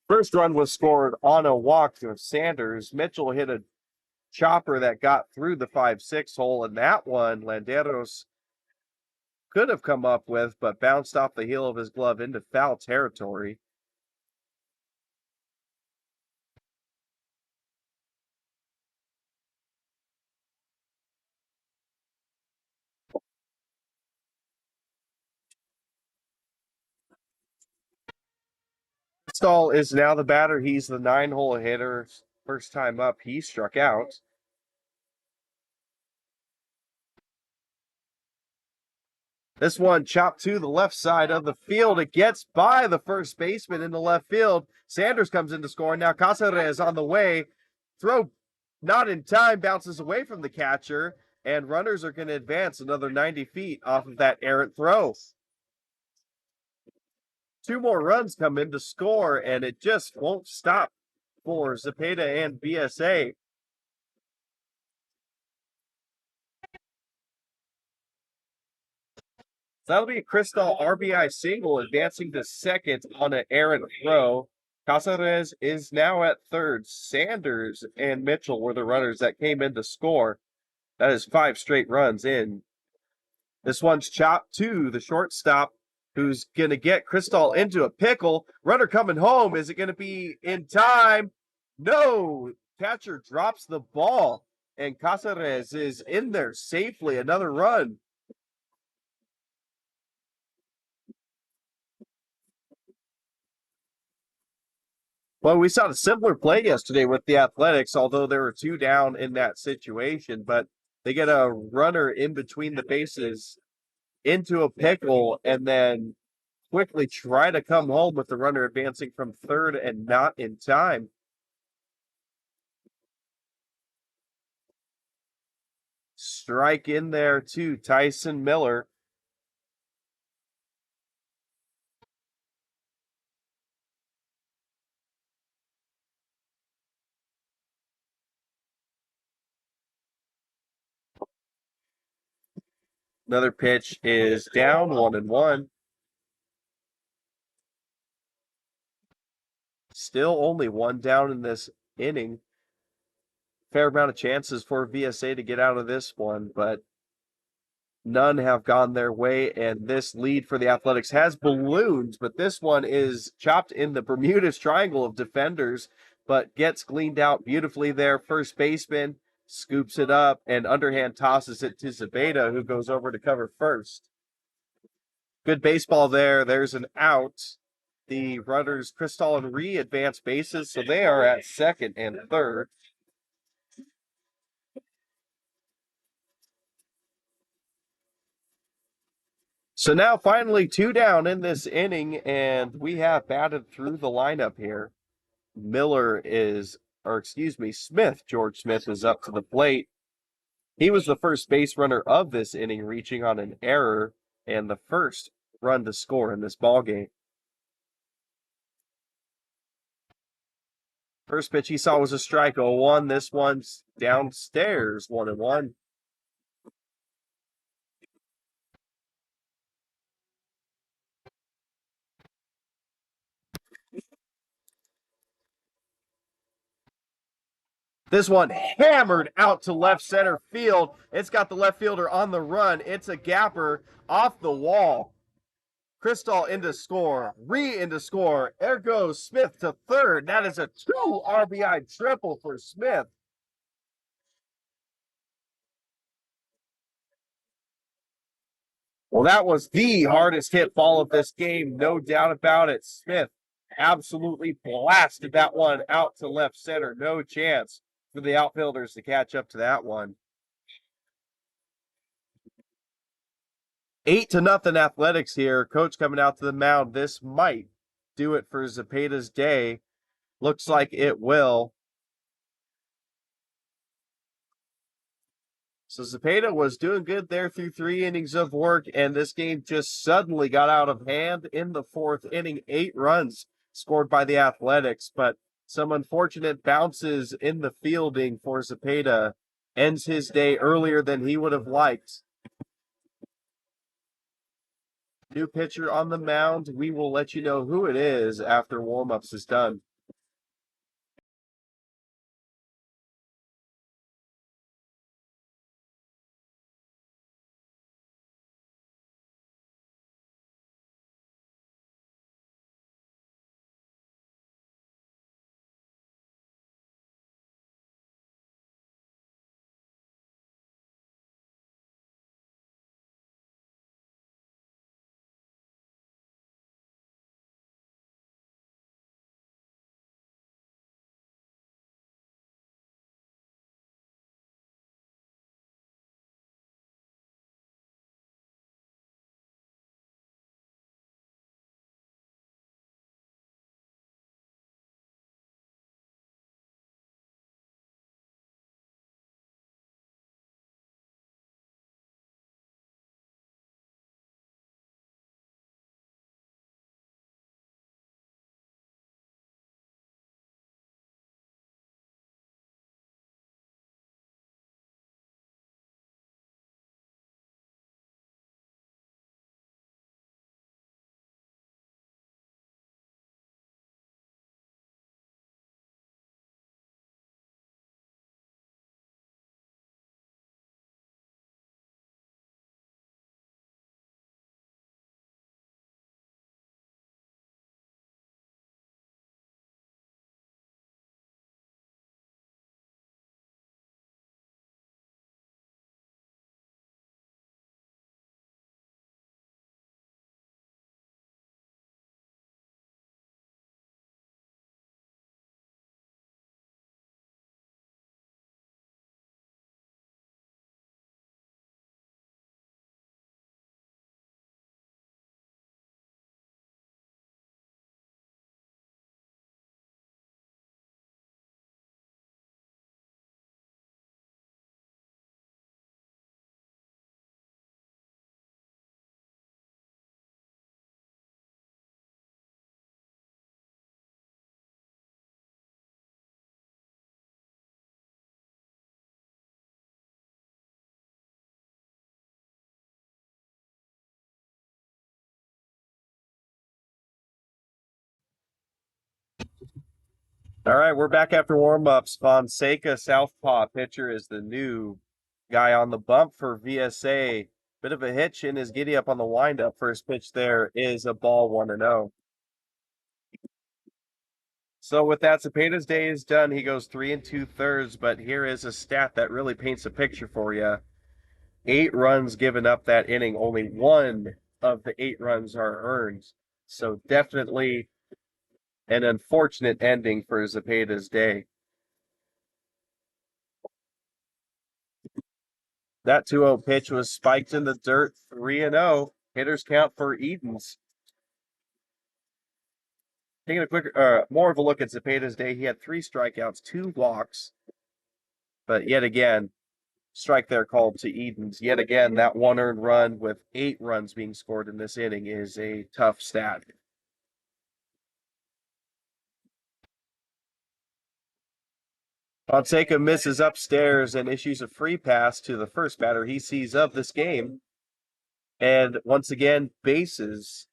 First run was scored on a walk to Sanders. Mitchell hit a chopper that got through the 5-6 hole, and that one Landeros could have come up with, but bounced off the heel of his glove into foul territory. Stahl is now the batter. He's the 9-hole hitter. First time up, he struck out. This one chopped to the left side of the field. It gets by the first baseman in the left field. Sanders comes in to score. Now Caceres on the way. Throw not in time, bounces away from the catcher, and runners are going to advance another 90 feet off of that errant throw. 2 more runs come in to score, and it just won't stop for Zepeda and VSA. So that'll be a Cristal RBI single, advancing to second on an errant throw. Caceres is now at third. Sanders and Mitchell were the runners that came in to score. That is 5 straight runs in. This one's chopped to the shortstop, who's going to get Cristal into a pickle. Runner coming home. Is it going to be in time? No. Catcher drops the ball, and Caceres is in there safely. Another run. Well, we saw a similar play yesterday with the Athletics, although there were 2 down in that situation, but they get a runner in between the bases into a pickle and then quickly try to come home with the runner advancing from third and not in time. Strike in there to Tyson Miller. Another pitch is down 1-1. Still only 1 down in this inning. Fair amount of chances for VSA to get out of this one, but none have gone their way, and this lead for the Athletics has ballooned, but this one is chopped in the Bermuda Triangle of defenders, but gets gleaned out beautifully there. First baseman scoops it up and underhand tosses it to Zepeda, who goes over to cover first. Good baseball there. There's an out. The runners, Cristal and Ree, advance bases, so they are at second and third. So now finally 2 down in this inning, and we have batted through the lineup here. Smith, George Smith is up to the plate. He was the first base runner of this inning, reaching on an error and the first run to score in this ball game. First pitch he saw was a strike 0-1. This one's downstairs 1-1. This one hammered out to left center field. It's got the left fielder on the run. It's a gapper off the wall. Cristal into score. Ree into score. There goes Smith to third. That is a 2 RBI triple for Smith. Well, that was the hardest hit ball of this game, no doubt about it. Smith absolutely blasted that one out to left center. No chance for the outfielders to catch up to that one. 8-0 Athletics here. Coach coming out to the mound. This might do it for Zepeda's day. Looks like it will. So Zepeda was doing good there through 3 innings of work, and this game just suddenly got out of hand in the 4th inning. 8 runs scored by the Athletics, but some unfortunate bounces in the fielding for Zepeda. Ends his day earlier than he would have liked. New pitcher on the mound. We will let you know who it is after warm-ups is done. All right, we're back after warm-ups. Fonseca, southpaw pitcher, is the new guy on the bump for VSA. Bit of a hitch in his giddy-up on the windup. First pitch there is a ball, 1-0. So with that, Cepeda's day is done. He goes 3 2/3, but here is a stat that really paints a picture for you. 8 runs given up that inning. Only 1 of the 8 runs are earned. So definitely an unfortunate ending for Zepeda's day. That 2-0 pitch was spiked in the dirt, 3-0. Hitters count for Edens. Taking a quick, more of a look at Zepeda's day, he had 3 strikeouts, 2 walks, but yet again, strike there called to Edens. Yet again, that 1 earned run with 8 runs being scored in this inning is a tough stat. Fonseca misses upstairs and issues a free pass to the first batter he sees of this game. And once again, bases.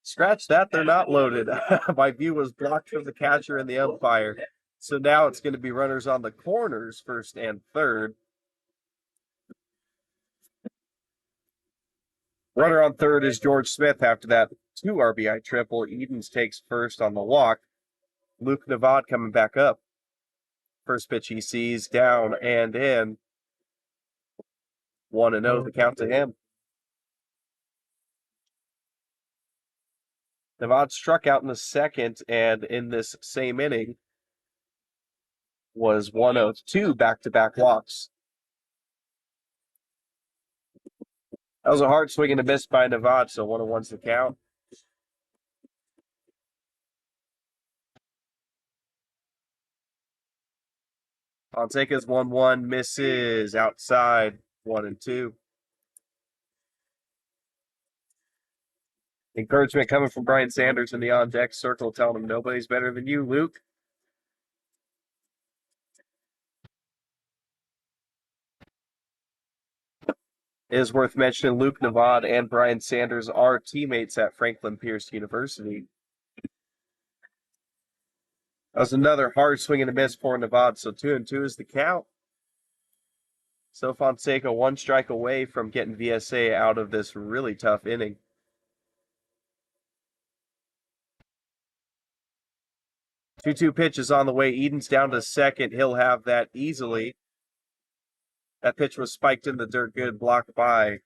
Scratch that, they're not loaded. My view was blocked from the catcher and the umpire. So now it's going to be runners on the corners, first and third. Runner on third is George Smith after that 2 RBI triple. Edens takes first on the walk. Luke Navad coming back up. First pitch he sees, down and in. 1-0 the count to him. Nevada struck out in the second, and in this same inning was one of two back-to-back walks. That was a hard swing and a miss by Nevada, so 1-1's the count. Fonseca's 1-1, misses outside 1-2. Encouragement coming from Brian Sanders in the on deck circle, telling him nobody's better than you, Luke. It is worth mentioning Luke Nevada and Brian Sanders are teammates at Franklin Pierce University. That was another hard swing and a miss for Nevada, so 2-2 is the count. So Fonseca 1 strike away from getting VSA out of this really tough inning. 2-2 pitch is on the way. Eden's down to second. He'll have that easily. That pitch was spiked in the dirt good, blocked by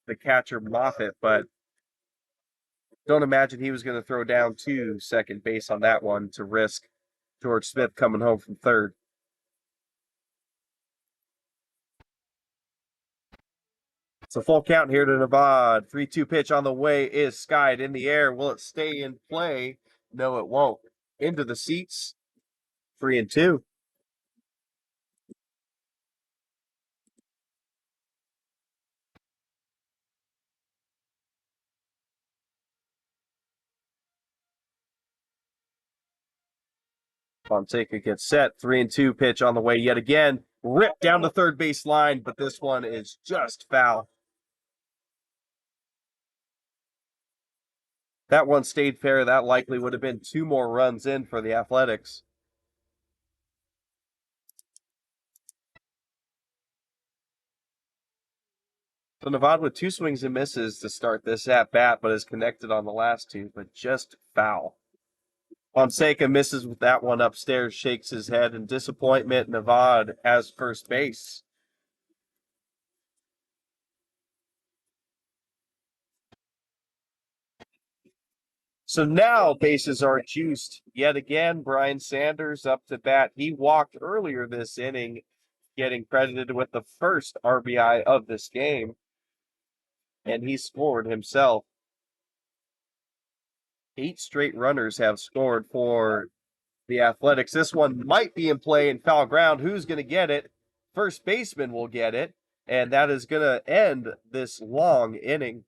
the catcher Moffitt, but don't imagine he was going to throw down to second base on that one to risk George Smith coming home from third. It's a full count here to Nevada. 3-2 pitch on the way is skied in the air. Will it stay in play? No, it won't. Into the seats. 3-2. Fonseca gets set. 3-2 pitch on the way yet again. Ripped down the third base line, but this one is just foul. That one stayed fair. That likely would have been 2 more runs in for the Athletics. So Nevada with 2 swings and misses to start this at bat, but is connected on the last 2, but just foul. Fonseca misses with that one upstairs, shakes his head in disappointment. Nevada has first base. So now bases are juiced yet again. Brian Sanders up to bat. He walked earlier this inning, getting credited with the first RBI of this game, and he scored himself. 8 straight runners have scored for the Athletics. This one might be in play in foul ground. Who's going to get it? First baseman will get it, and that is going to end this long inning.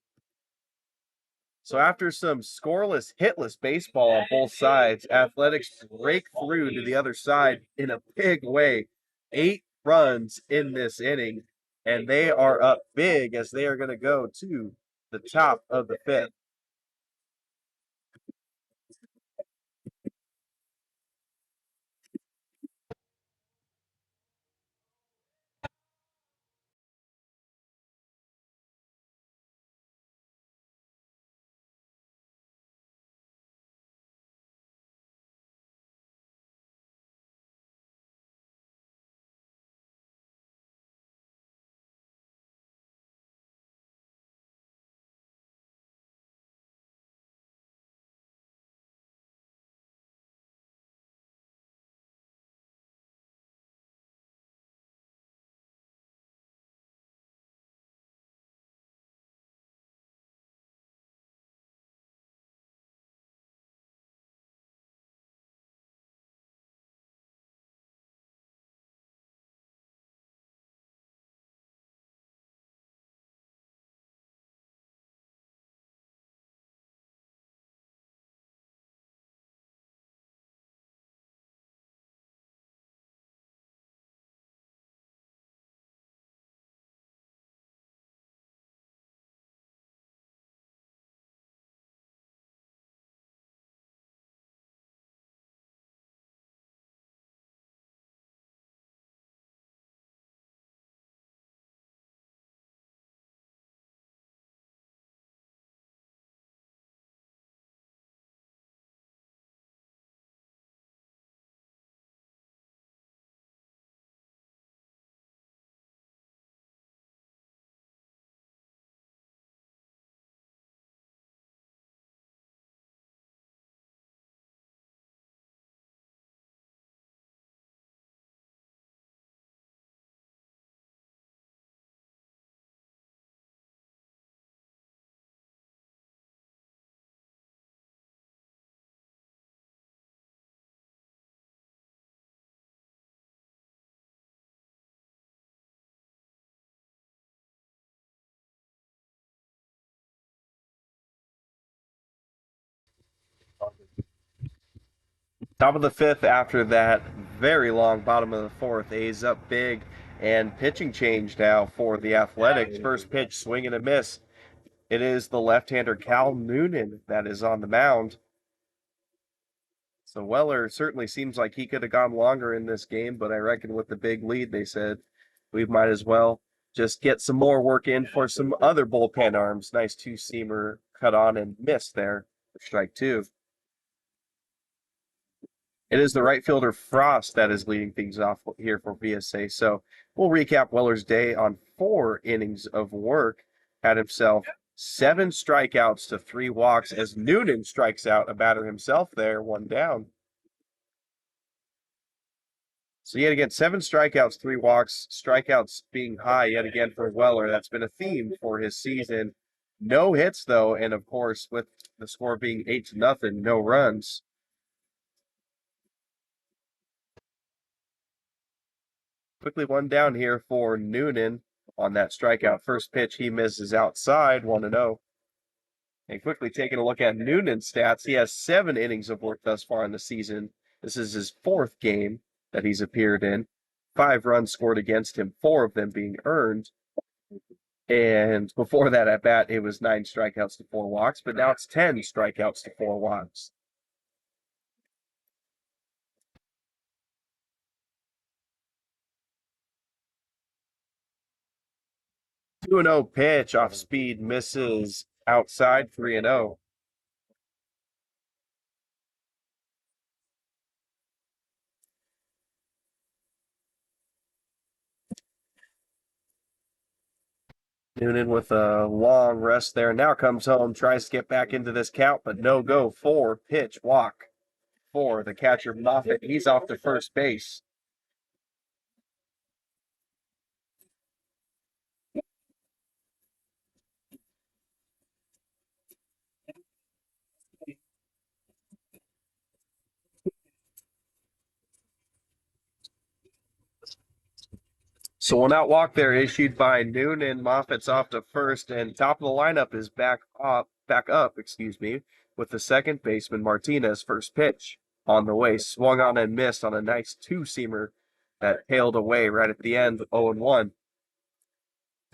So after some scoreless, hitless baseball on both sides, Athletics break through to the other side in a big way. 8 runs in this inning, and they are up big as they are going to go to the top of the 5th. Top of the fifth after that very long bottom of the fourth. A's up big and pitching change now for the Athletics. First pitch, swing and a miss. It is the left-hander Cal Noonan that is on the mound. So Weller certainly seems like he could have gone longer in this game, but I reckon with the big lead, they said we might as well just get some more work in for some other bullpen arms. Nice two-seamer cut on and missed there for strike two. It is the right fielder Frost that is leading things off here for VSA. So we'll recap Weller's day on 4 innings of work. Had himself 7 strikeouts to 3 walks as Noonan strikes out a batter himself there, 1 down. So yet again, 7 strikeouts, 3 walks, strikeouts being high yet again for Weller. That's been a theme for his season. No hits though, and of course with the score being 8-0, no runs. Quickly 1 down here for Noonan on that strikeout. First pitch he misses outside, 1-0. And quickly taking a look at Noonan's stats, he has 7 innings of work thus far in the season. This is his 4th game that he's appeared in. 5 runs scored against him, 4 of them being earned. And before that at bat, it was 9 strikeouts to 4 walks, but now it's 10 strikeouts to 4 walks. Two and 0 pitch off speed misses outside, 3-0. Noonan with a long rest there. Now comes home, tries to get back into this count, but no go. 4 pitch walk for the catcher Moffitt. He's off to first base. So one out walk there issued by Noonan. Moffitt's off to first, and top of the lineup is back up, with the second baseman Martinez. First pitch on the way, swung on and missed on a nice two-seamer that tailed away right at the end, 0-1.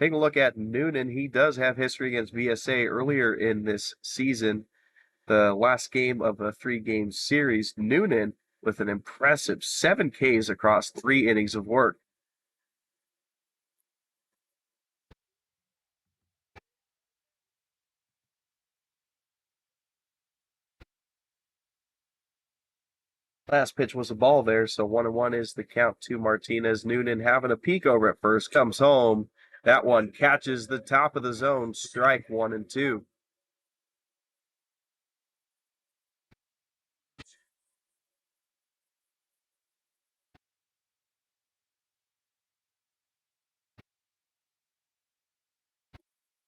Taking a look at Noonan, he does have history against VSA earlier in this season. The last game of a 3-game series, Noonan with an impressive 7 Ks across 3 innings of work. Last pitch was a ball there, so 1-1 is the count to Martinez. Noonan having a peek over at first, comes home. That one catches the top of the zone, strike 1 and 2.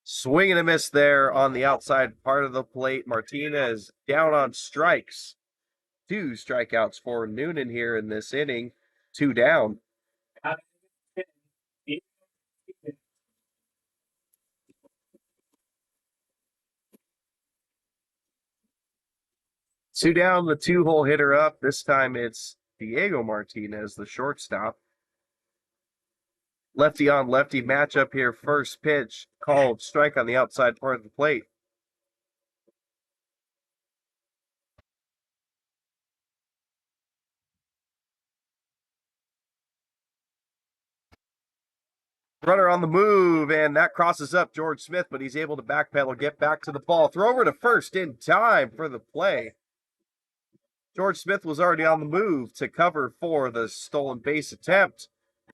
Swing and a miss there on the outside part of the plate. Martinez down on strikes. 2 strikeouts for Noonan here in this inning. 2 down. 2 down, the 2-hole hitter up. This time it's Diego Martinez, the shortstop. Lefty on lefty matchup here. First pitch called strike on the outside part of the plate. Runner on the move, and that crosses up George Smith, but he's able to backpedal, get back to the ball, throw over to first in time for the play. George Smith was already on the move to cover for the stolen base attempt,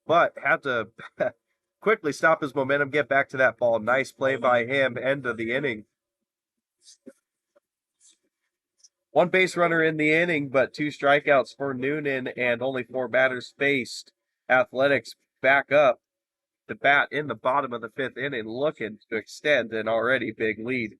but had to quickly stop his momentum, get back to that ball. Nice play by him, end of the inning. 1 base runner in the inning, but 2 strikeouts for Noonan and only 4 batters faced. Athletics back up to bat in the bottom of the 5th inning, looking to extend an already big lead.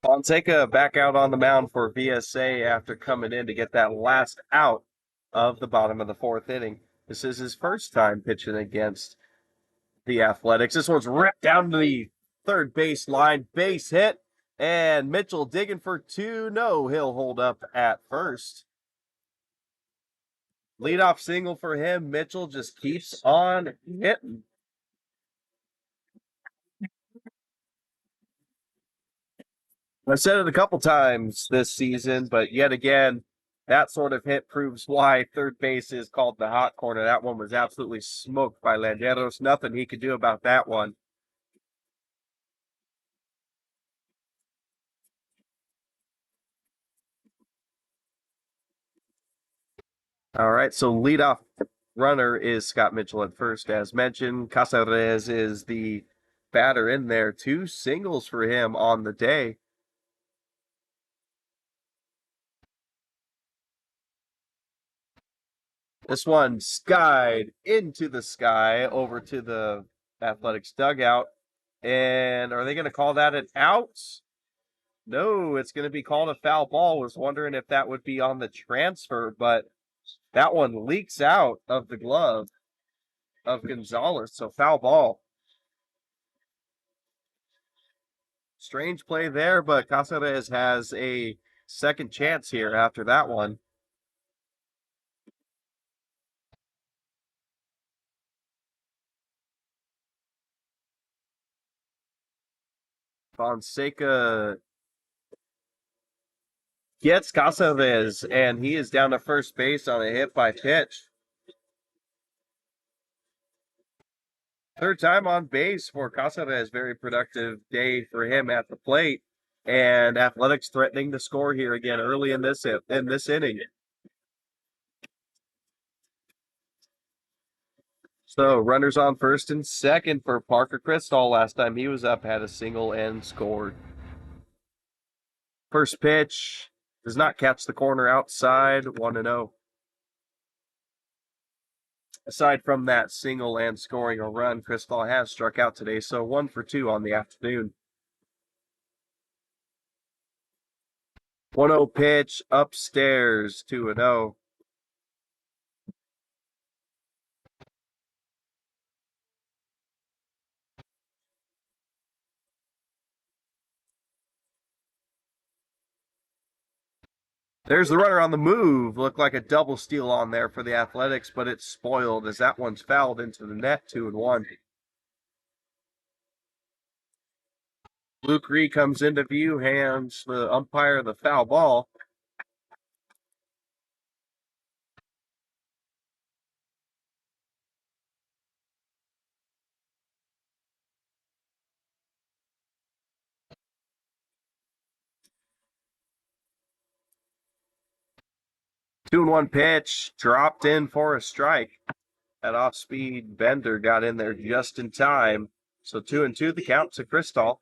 Fonseca back out on the mound for VSA after coming in to get that last out of the bottom of the fourth inning. This is his first time pitching against the Athletics. This one's ripped down to the third base line, base hit, and Mitchell digging for two. No, he'll hold up at first. Leadoff single for him. Mitchell just keeps on hitting. I've said it a couple times this season, but yet again, that sort of hit proves why third base is called the hot corner. That one was absolutely smoked by Landeros. Nothing he could do about that one. All right, so leadoff runner is Scott Mitchell at first, as mentioned. Casares is the batter in there. Two singles for him on the day. This one skied into the sky over to the Athletics dugout. And are they going to call that an out? No, it's going to be called a foul ball. Was wondering if that would be on the transfer, but that one leaks out of the glove of Gonzalez. So foul ball. Strange play there, but Casares has a second chance here after that one. Fonseca gets Casares, and he is down to first base on a hit by pitch. Third time on base for Casares. Very productive day for him at the plate. And Athletics threatening to score here again early in this inning. So runners on first and second for Parker Crystal. Last time he was up, had a single and scored. First pitch does not catch the corner outside. 1-0. Aside from that single and scoring a run, Crystal has struck out today, so 1 for 2 on the afternoon. 1-0 pitch upstairs, 2-0. There's the runner on the move. Looked like a double steal on there for the Athletics, but it's spoiled as that one's fouled into the net, 2-1. Luke Ree comes into view, hands the umpire the foul ball. Two and one pitch, dropped in for a strike. That off-speed bender got in there just in time. So 2-2, the count to Crystal.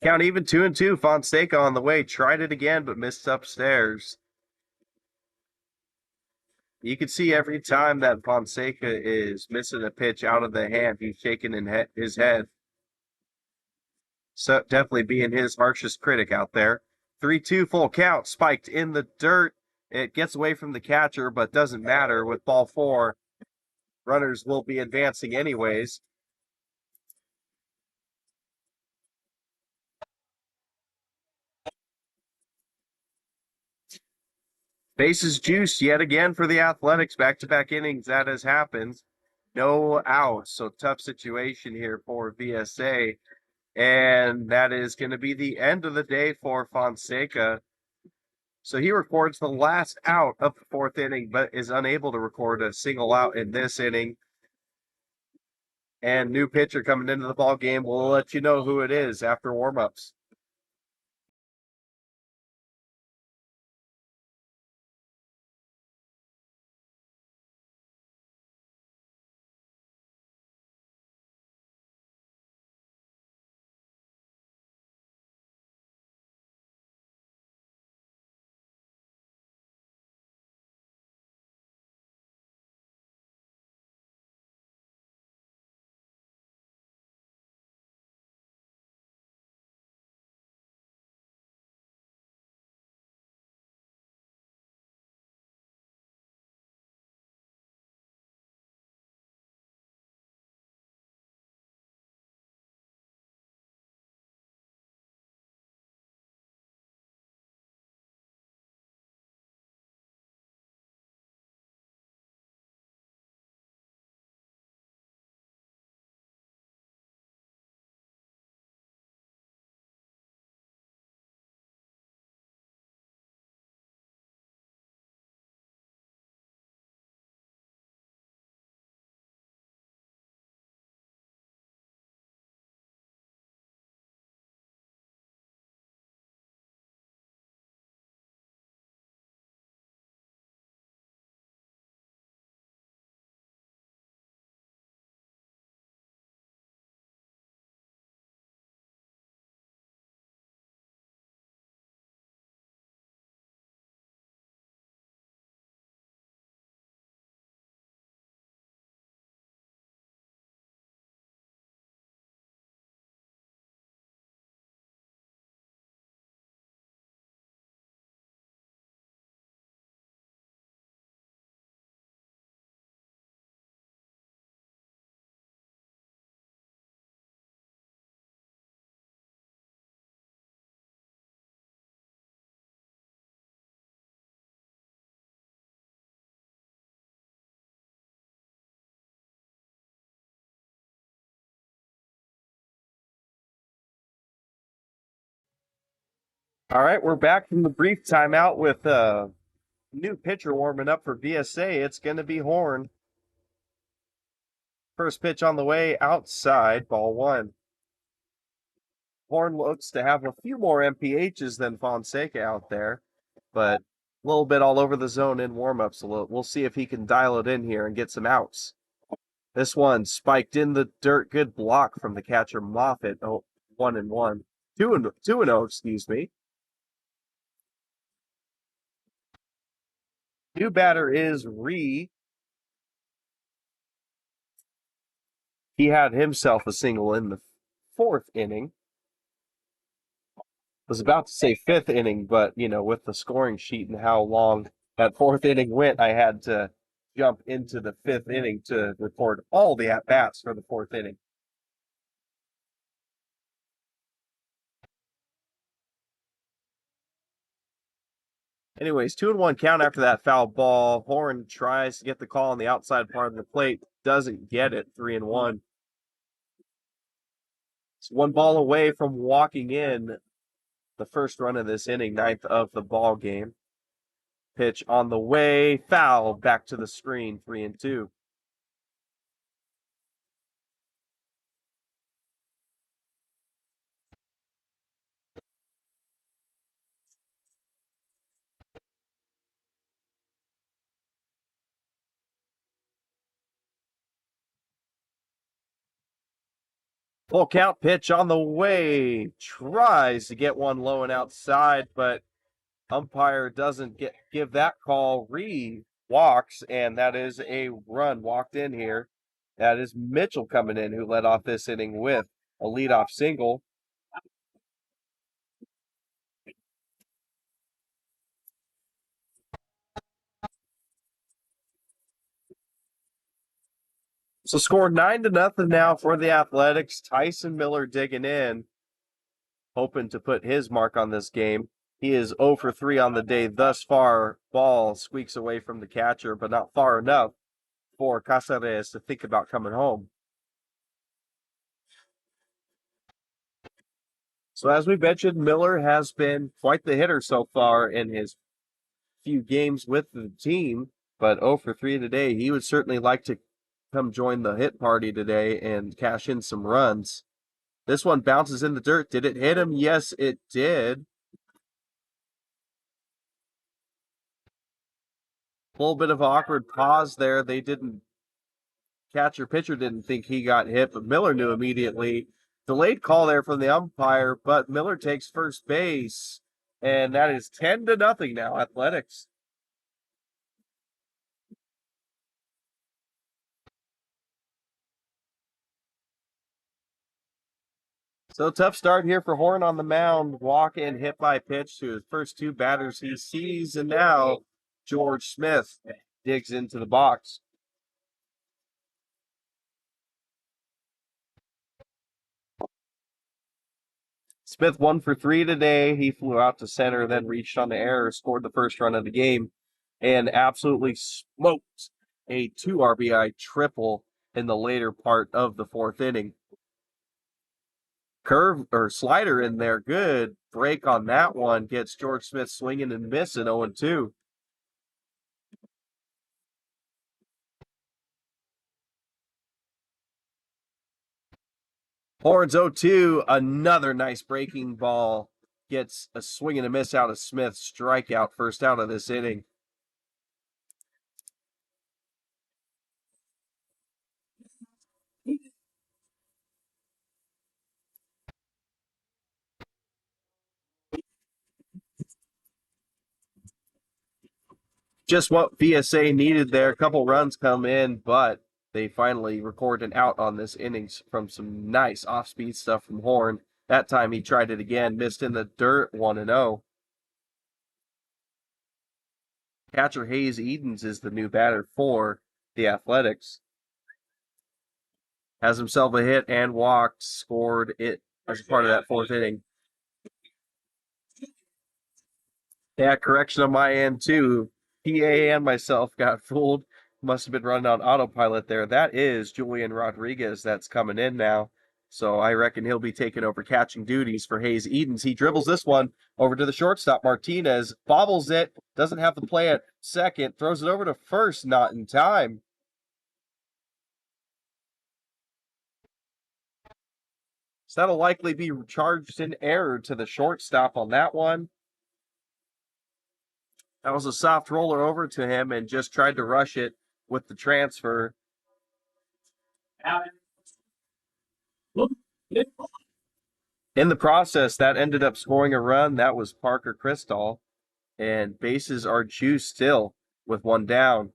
Count even 2-2. Fonseca on the way. Tried it again, but missed upstairs. You can see every time that Fonseca is missing a pitch out of the hand, he's shaking in his head. So definitely being his harshest critic out there. 3-2 full count, spiked in the dirt. It gets away from the catcher, but doesn't matter with ball four. Runners will be advancing anyways. Bases juiced yet again for the Athletics. Back-to-back innings, that has happened. No outs, so tough situation here for VSA. And that is going to be the end of the day for Fonseca. So he records the last out of the fourth inning, but is unable to record a single out in this inning. And new pitcher coming into the ball game. We'll let you know who it is after warmups. All right, we're back from the brief timeout with new pitcher warming up for VSA. It's going to be Horn. First pitch on the way outside, ball one. Horn looks to have a few more MPHs than Fonseca out there, but a little bit all over the zone in warmups. We'll see if he can dial it in here and get some outs. This one spiked in the dirt. Good block from the catcher Moffitt. Oh, 1-1. 2-0, excuse me. New batter is Ree. He had himself a single in the fourth inning. Was about to say fifth inning, but with the scoring sheet and how long that fourth inning went, I had to jump into the fifth inning to record all the at bats for the fourth inning. Anyways, 2-1 count after that foul ball. Horn tries to get the call on the outside part of the plate, doesn't get it. 3-1. It's one ball away from walking in the first run of this inning, ninth of the ball game. Pitch on the way, foul, back to the screen, 3-2. Full count pitch on the way. Tries to get one low and outside, but umpire doesn't give that call. Walks, and that is a run walked in here. That is Mitchell coming in, who led off this inning with a leadoff single. So score 9-0 now for the Athletics. Tyson Miller digging in, hoping to put his mark on this game. He is 0 for 3 on the day thus far. Ball squeaks away from the catcher, but not far enough for Caceres to think about coming home. So as we mentioned, Miller has been quite the hitter so far in his few games with the team, but 0 for 3 today. He would certainly like to come join the hit party today and cash in some runs. This one bounces in the dirt. Did it hit him? Yes, it did. A little bit of an awkward pause there. They didn't, catcher pitcher didn't think he got hit, but Miller knew immediately. Delayed call there from the umpire, but Miller takes first base, and that is 10-0 now, Athletics. So tough start here for Horn on the mound. Walk in, hit by pitch to his first two batters he sees, and now George Smith digs into the box. Smith 1 for 3 today. He flew out to center, then reached on the error, scored the first run of the game, and absolutely smoked a 2 RBI triple in the later part of the fourth inning. Curve or slider in there, good break on that one, gets George Smith swinging and missing 0-2. Horns 0-2, another nice breaking ball, gets a swing and a miss out of Smith, strikeout, first out of this inning. Just what VSA needed there. A couple runs come in, but they finally record an out on this innings from some nice off-speed stuff from Horn. That time he tried it again, missed in the dirt, 1-0. Catcher Hayes Edens is the new batter for the Athletics. Has himself a hit and walked, scored it as part of that fourth inning. Yeah, correction on my end too. PA and myself got fooled. Must have been running on autopilot there. That is Julian Rodriguez that's coming in now. So I reckon he'll be taking over catching duties for Hayes Edens. He dribbles this one over to the shortstop. Martinez bobbles it, doesn't have the play at second, throws it over to first, not in time. So that'll likely be charged in error to the shortstop on that one. That was a soft roller over to him and just tried to rush it with the transfer. In the process, that ended up scoring a run. That was Parker Cristall. And bases are juiced still with one down.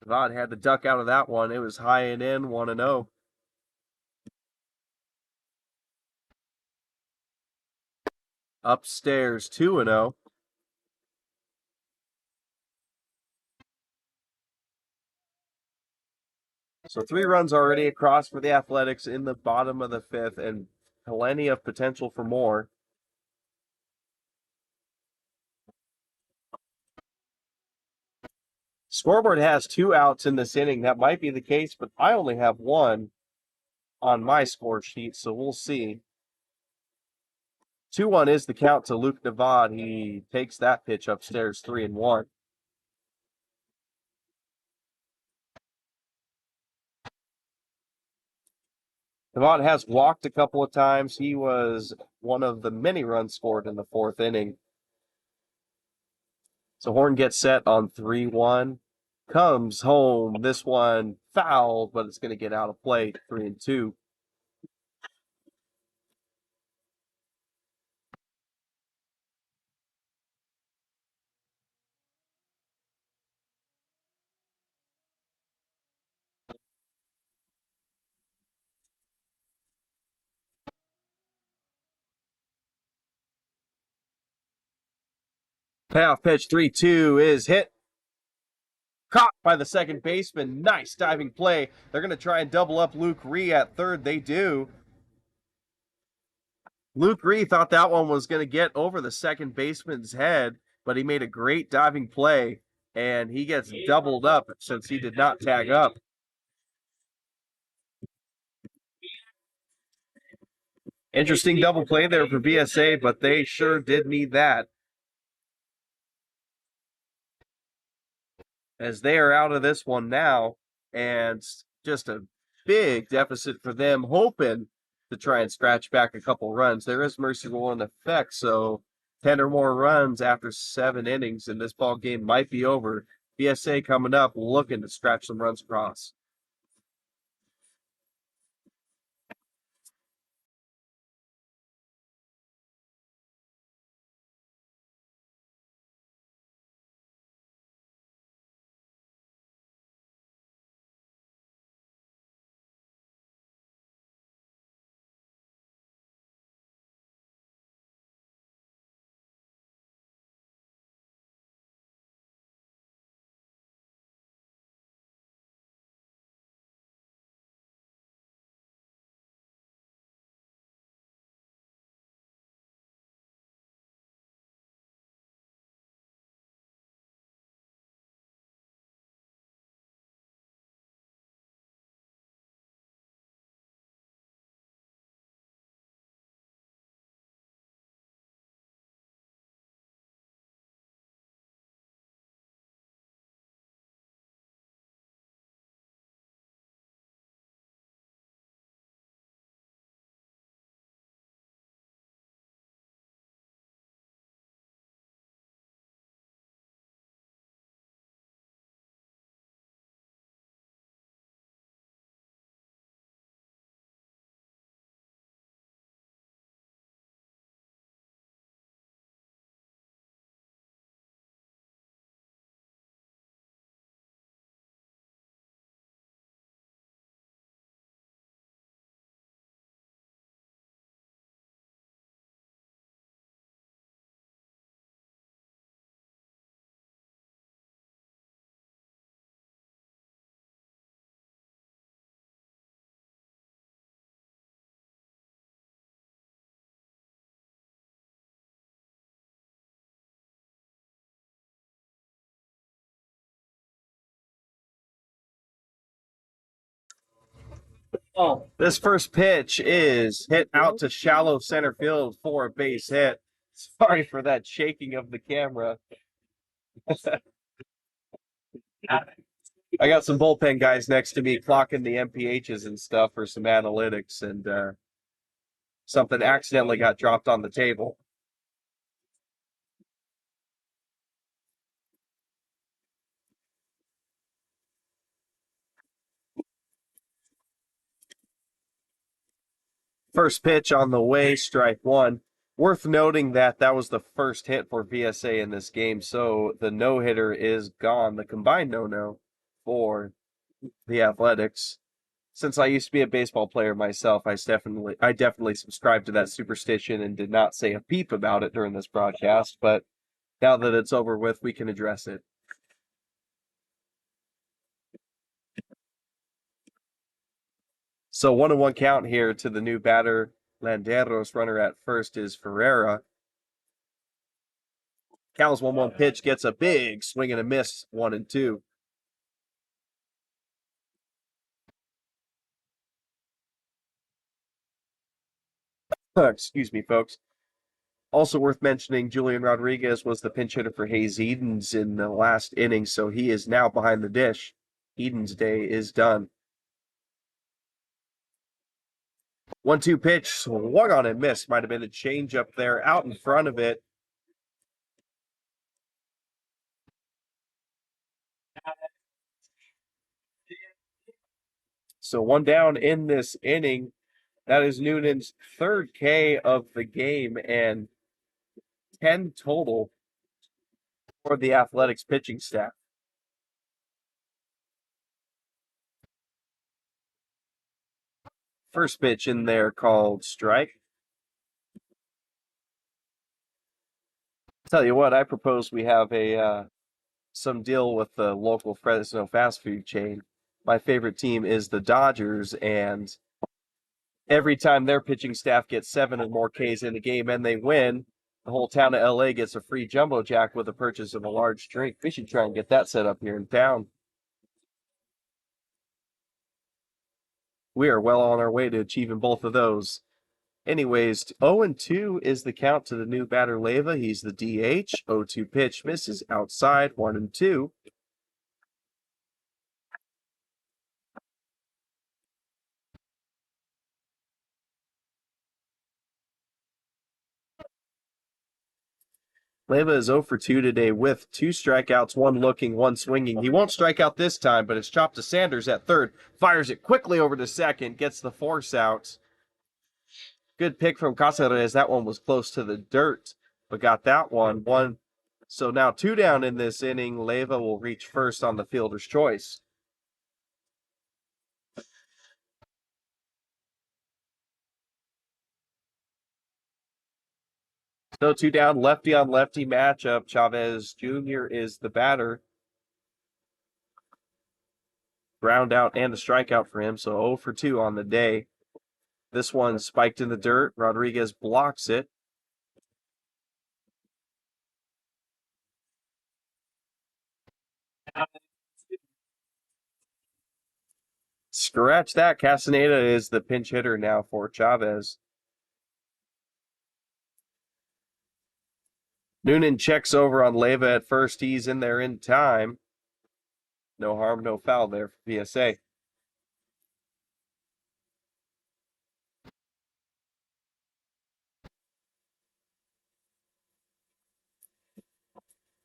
Vaught had to duck out of that one. It was high and in, 1-0. Upstairs, 2-0. So 3 runs already across for the Athletics in the bottom of the 5th, and plenty of potential for more. Scoreboard has 2 outs in this inning. That might be the case, but I only have 1 on my score sheet, so we'll see. 2-1 is the count to Luke Navad. He takes that pitch upstairs, 3-1. Navad has walked a couple of times. He was one of the many runs scored in the 4th inning. So Horn gets set on 3-1. Comes home. This one fouled, but it's going to get out of play, 3-2. Payoff pitch 3-2 is hit. Caught by the second baseman. Nice diving play. They're going to try and double up Luke Ree at third. They do. Luke Ree thought that one was going to get over the second baseman's head, but he made a great diving play, and he gets doubled up since he did not tag up. Interesting double play there for VSA, but they sure did need that. As they are out of this one now, and just a big deficit for them, hoping to try and scratch back a couple runs. There is mercy rule in effect, so 10 or more runs after 7 innings, and this ball game might be over. VSA coming up looking to scratch some runs across. This first pitch is hit out to shallow center field for a base hit. Sorry for that shaking of the camera. I got some bullpen guys next to me clocking the MPHs and stuff for some analytics, and something accidentally got dropped on the table. First pitch on the way, strike one. Worth noting that that was the first hit for VSA in this game, so the no-hitter is gone, the combined no-no for the Athletics. Since I used to be a baseball player myself, I definitely subscribed to that superstition and did not say a peep about it during this broadcast, but now that it's over with, we can address it. So 1-1 count here to the new batter, Landeros. Runner at first is Ferreira. Cal's 1-1 pitch gets a big swing and a miss, 1-2. Excuse me, folks. Also worth mentioning, Julian Rodriguez was the pinch hitter for Hayes Edens in the last inning, so he is now behind the dish. Edens' day is done. 1-2 pitch, swung on and missed. Might have been a change up there out in front of it. So one down in this inning. That is Noonan's third K of the game and 10 total for the Athletics pitching staff. First pitch in there called strike. Tell you what, I propose we have a some deal with the local Fresno fast food chain. My favorite team is the Dodgers, and every time their pitching staff gets 7 or more Ks in a game and they win, the whole town of LA gets a free jumbo jack with the purchase of a large drink. We should try and get that set up here in town. We are well on our way to achieving both of those. Anyways, 0-2 is the count to the new batter Leyva. He's the DH. 0-2 pitch misses outside, 1-2. Leyva is 0 for 2 today with 2 strikeouts, 1 looking, 1 swinging. He won't strike out this time, but it's chopped to Sanders at third. Fires it quickly over to second, gets the force out. Good pick from Caceres. That one was close to the dirt, but got that one. So now 2 down in this inning. Leyva will reach first on the fielder's choice. So 2 down, lefty on lefty matchup. Chavez Jr. is the batter. Ground out and a strikeout for him, so 0 for 2 on the day. This one spiked in the dirt. Rodriguez blocks it. Scratch that. Castaneda is the pinch hitter now for Chavez. Noonan checks over on Leyva at first. He's in there in time. No harm, no foul there for VSA.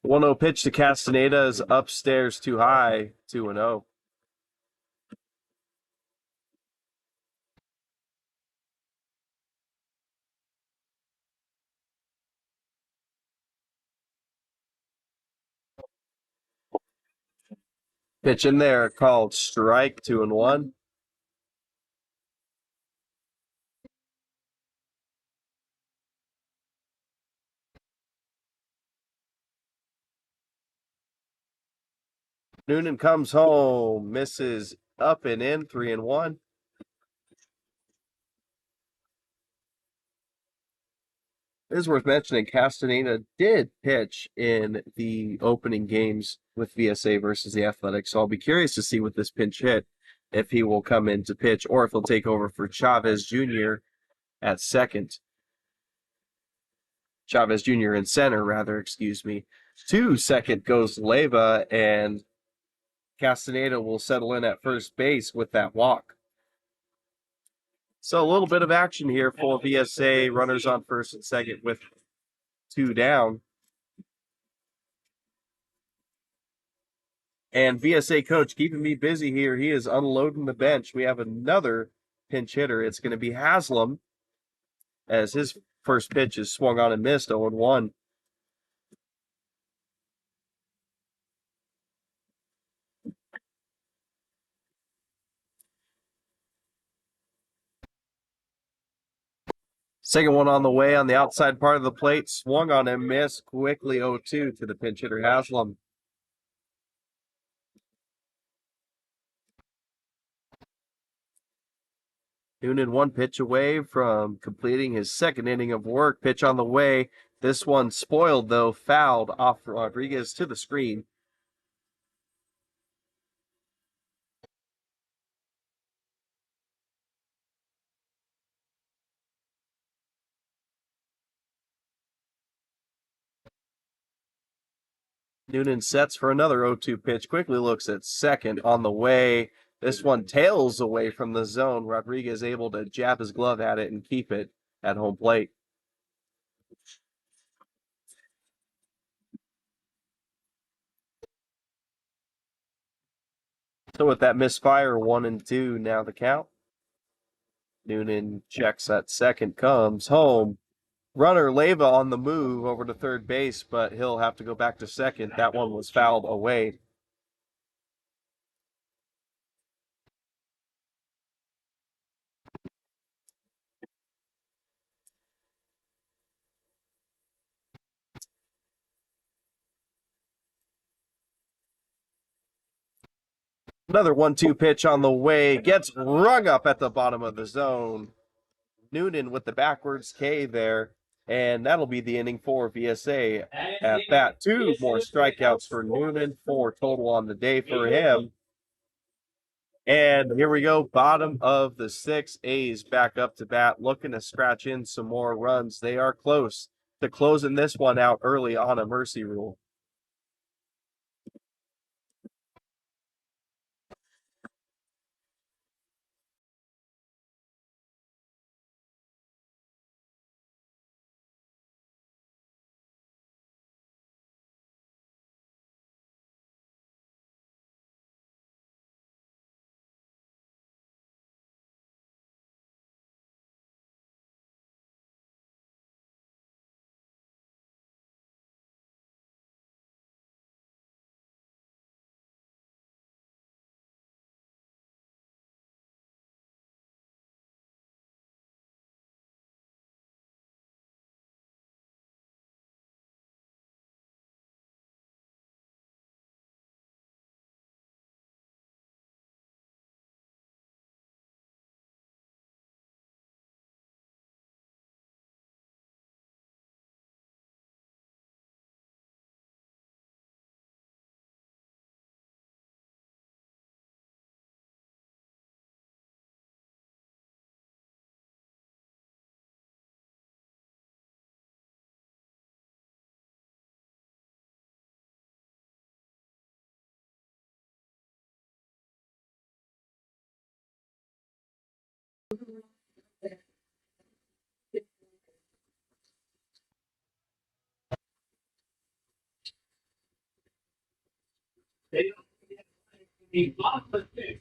One 0 pitch to Castaneda is upstairs too high. 2-0. Pitch in there called strike. 2-1. Noonan comes home, misses up and in. 3-1. It is worth mentioning Castaneda did pitch in the opening games with VSA versus the Athletics, so I'll be curious to see what this pinch hit if he will come in to pitch or if he'll take over for Chavez Jr. at second. Chavez Jr. in center, rather, excuse me. To second goes Leyva, and Castaneda will settle in at first base with that walk. So a little bit of action here for VSA. Runners on first and second with 2 down. And VSA coach keeping me busy here. He is unloading the bench. We have another pinch hitter. It's going to be Haslam, as his first pitch is swung on and missed, 0-1. Second one on the way on the outside part of the plate, swung on and missed, quickly 0-2 to the pinch hitter Haslam. Noonan 1 pitch away from completing his second inning of work. Pitch on the way. This one spoiled, though, fouled off Rodriguez to the screen. Noonan sets for another 0-2 pitch. Quickly looks at second on the way. This one tails away from the zone. Rodriguez able to jab his glove at it and keep it at home plate. So with that misfire, 1-2 now the count. Noonan checks at second, comes home. Runner Leyva on the move over to third base, but he'll have to go back to second. That one was fouled away. Another 1-2 pitch on the way. Gets rung up at the bottom of the zone. Noonan with the backwards K there. And that'll be the inning for VSA at bat. 2 more strikeouts for Noonan, 4 total on the day for him. And here we go, bottom of the 6th. A's back up to bat, looking to scratch in some more runs. They are close to closing this one out early on a mercy rule. The bottom six.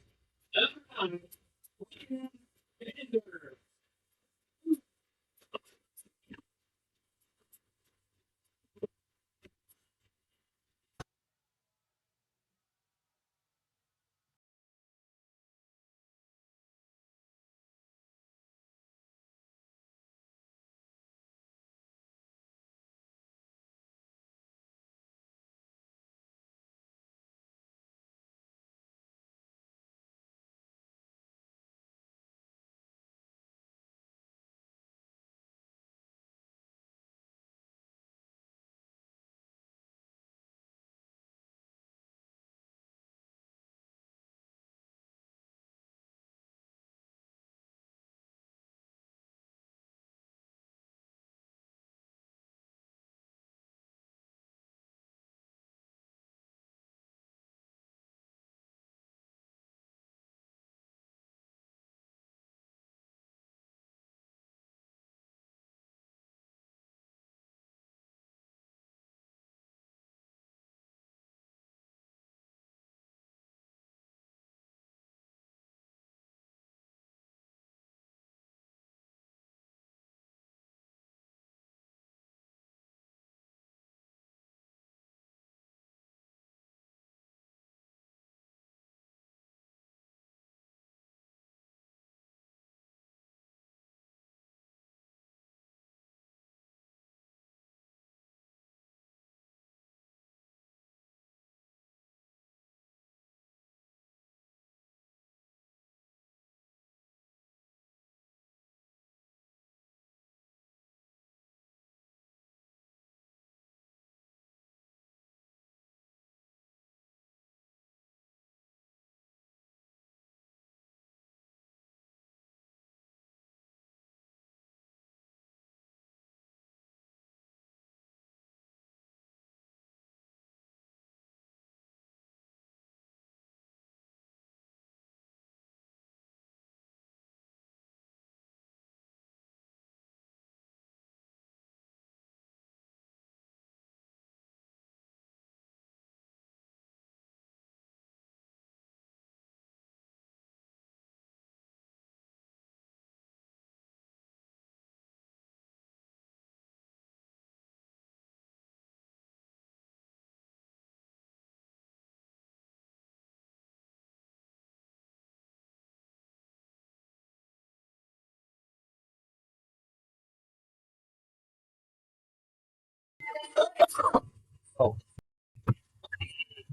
Oh,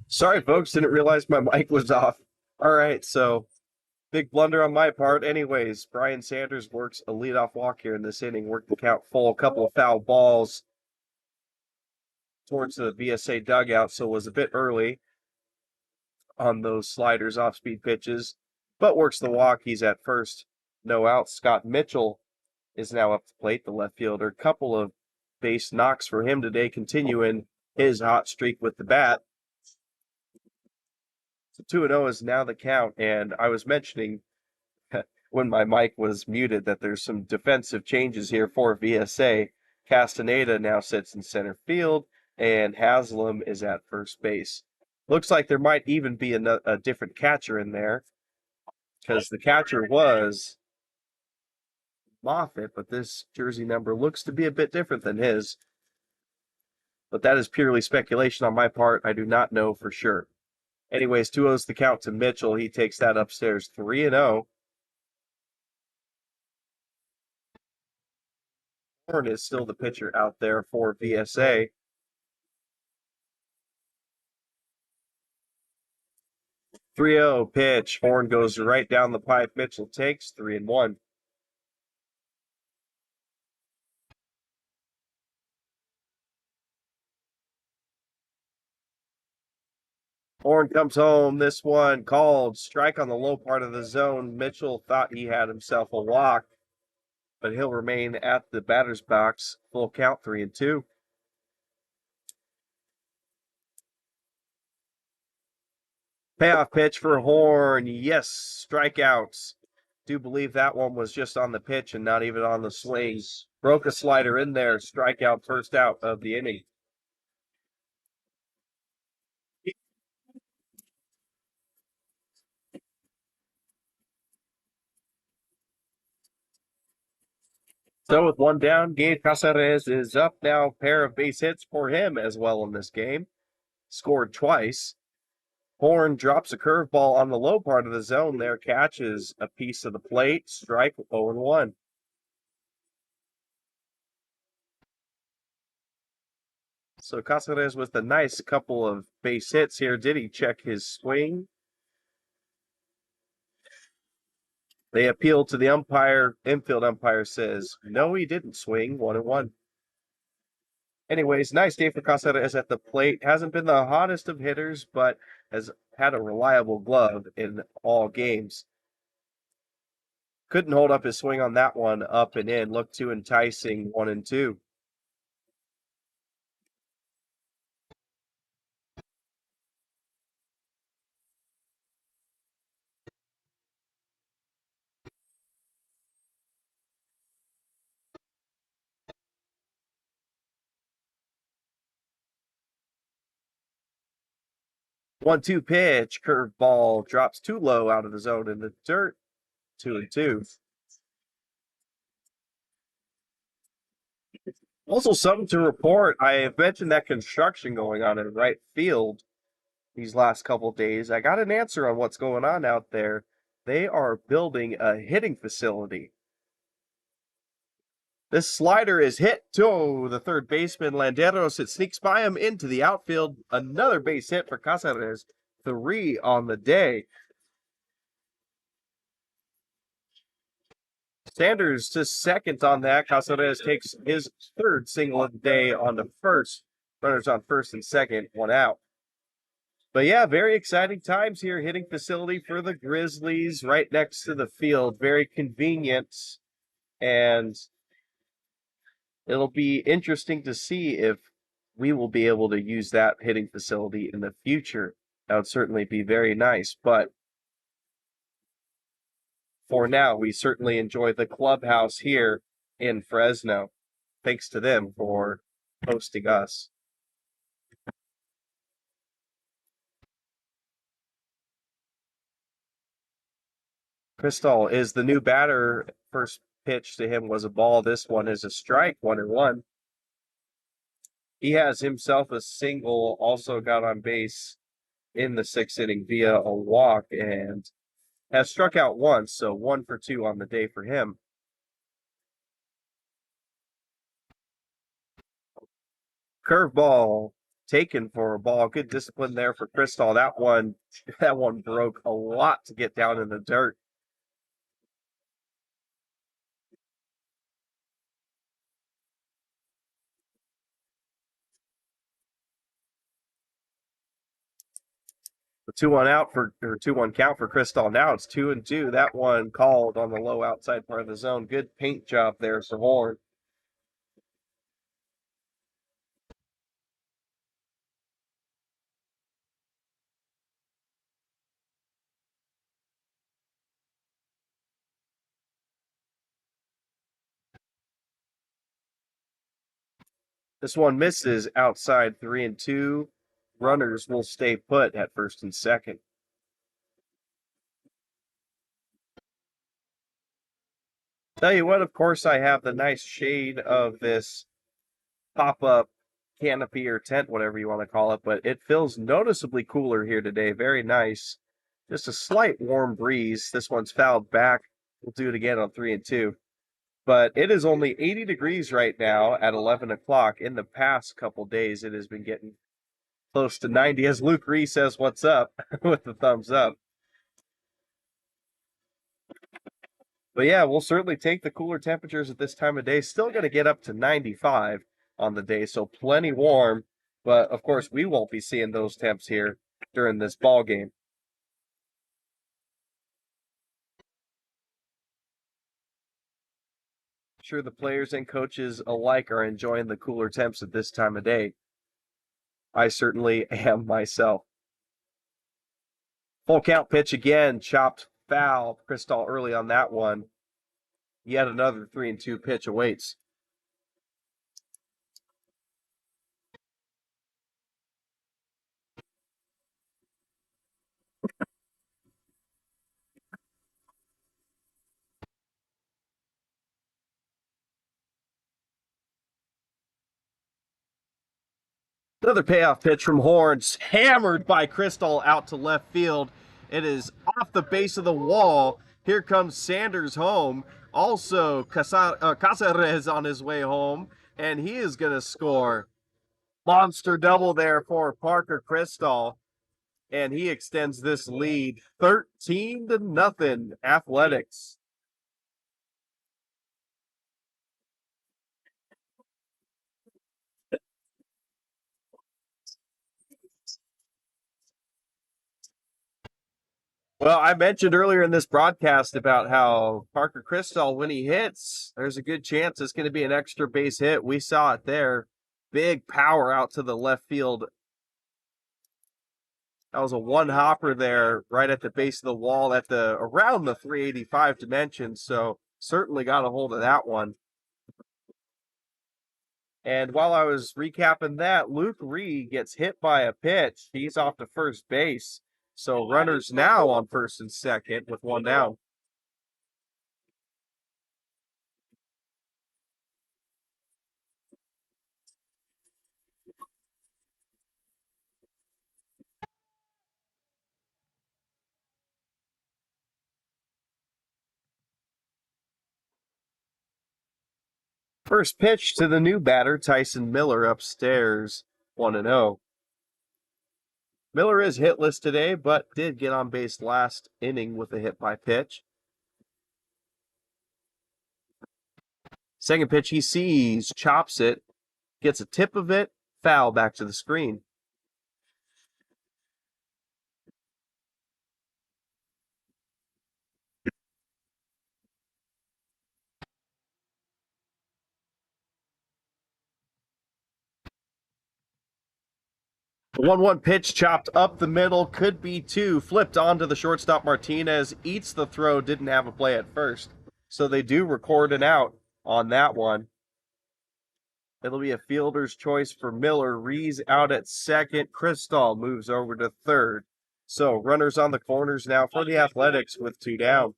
sorry, folks. Didn't realize my mic was off. All right, so big blunder on my part. Anyways, Brian Sanders works a leadoff walk here in this inning. Worked the count full. A couple of foul balls towards the VSA dugout, so was a bit early on those sliders, off-speed pitches, but works the walk. He's at first. No out. Scott Mitchell is now up to plate, the left fielder. Couple of base knocks for him today, continuing his hot streak with the bat. So 2-0 is now the count, and I was mentioning when my mic was muted that there's some defensive changes here for VSA. Castaneda now sits in center field, and Haslam is at first base. Looks like there might even be a different catcher in there, because the catcher was Moffitt, but this jersey number looks to be a bit different than his. But that is purely speculation on my part. I do not know for sure. Anyways, 2-0's the count to Mitchell. He takes that upstairs 3-0. Horn is still the pitcher out there for VSA. 3-0 pitch. Horn goes right down the pipe. Mitchell takes 3-1. Horn comes home. This one called. Strike on the low part of the zone. Mitchell thought he had himself a walk, but he'll remain at the batter's box. Full count 3-2. Payoff pitch for Horn. Yes, strikeouts. Do believe that one was just on the pitch and not even on the swing. Broke a slider in there. Strikeout, first out of the inning. So with one down, Gabe Caceres is up now. Pair of base hits for him as well in this game. Scored twice. Horn drops a curveball on the low part of the zone there, catches a piece of the plate, strike 0-1. So Caceres with a nice couple of base hits here. Did he check his swing? They appeal to the umpire. Infield umpire says, no, he didn't swing. 1-1. Anyways, nice day for Caceres at the plate. Hasn't been the hottest of hitters, but has had a reliable glove in all games. Couldn't hold up his swing on that one, up and in. Looked too enticing, 1-2. One-two pitch, curveball drops too low out of the zone in the dirt. 2-2. Also, something to report. I have mentioned that construction going on in right field these last couple days. I got an answer on what's going on out there. They are building a hitting facility. This slider is hit to the third baseman, Landeros. It sneaks by him into the outfield. Another base hit for Caceres. 3 on the day. Sanders to second on that. Caceres takes his third single of the day on the first. Runners on first and second, 1 out. But yeah, very exciting times here. Hitting facility for the Grizzlies right next to the field. Very convenient. And it'll be interesting to see if we will be able to use that hitting facility in the future. That would certainly be very nice. But for now, we certainly enjoy the clubhouse here in Fresno. Thanks to them for hosting us. Crystal is the new batter. First pitch to him was a ball. This one is a strike, 1-1. He has himself a single, also got on base in the 6th inning via a walk, and has struck out once, so 1 for 2 on the day for him. Curveball taken for a ball. Good discipline there for Crystal. That one broke a lot to get down in the dirt. The 2-1 out for or 2-1 count for Crystal. Now it's 2-2. That one called on the low outside part of the zone. Good paint job there for Horn. This one misses outside 3-2. Runners will stay put at first and second. Tell you what, of course, I have the nice shade of this pop-up canopy or tent, whatever you want to call it, but it feels noticeably cooler here today. Very nice. Just a slight warm breeze. This one's fouled back. We'll do it again on 3-2. But it is only 80 degrees right now at 11 o'clock. In the past couple days, it has been getting close to 90 as Luke Ree says, "What's up?" with the thumbs up. But yeah, we'll certainly take the cooler temperatures at this time of day. Still going to get up to 95 on the day, so plenty warm. But of course, we won't be seeing those temps here during this ball game. Sure, the players and coaches alike are enjoying the cooler temps at this time of day. I certainly am myself. Full count pitch again, chopped foul. Crystal early on that one. Yet another 3-2 pitch awaits. Another payoff pitch from Horns, hammered by Crystal out to left field. It is off the base of the wall. Here comes Sanders home. Also, Casares on his way home, and he is going to score. Monster double there for Parker Crystal, and he extends this lead 13-0 Athletics. Well, I mentioned earlier in this broadcast about how Parker Crystal, when he hits, there's a good chance it's going to be an extra base hit. We saw it there. Big power out to the left field. That was a one hopper there, right at the base of the wall, at the around the 385 dimensions. So certainly got a hold of that one. And while I was recapping that, Luke Ree gets hit by a pitch. He's off to first base. So runners now on first and second with one down. First pitch to the new batter, Tyson Miller, upstairs, 1-0. Miller is hitless today, but did get on base last inning with a hit by pitch. Second pitch he sees, chops it, gets a tip of it, foul back to the screen. The 1-1 pitch chopped up the middle, could be two, flipped onto the shortstop Martinez, eats the throw, didn't have a play at first. So they do record an out on that one. It'll be a fielder's choice for Miller. Rees out at second. Crystal moves over to third. So runners on the corners now for the Athletics with two down.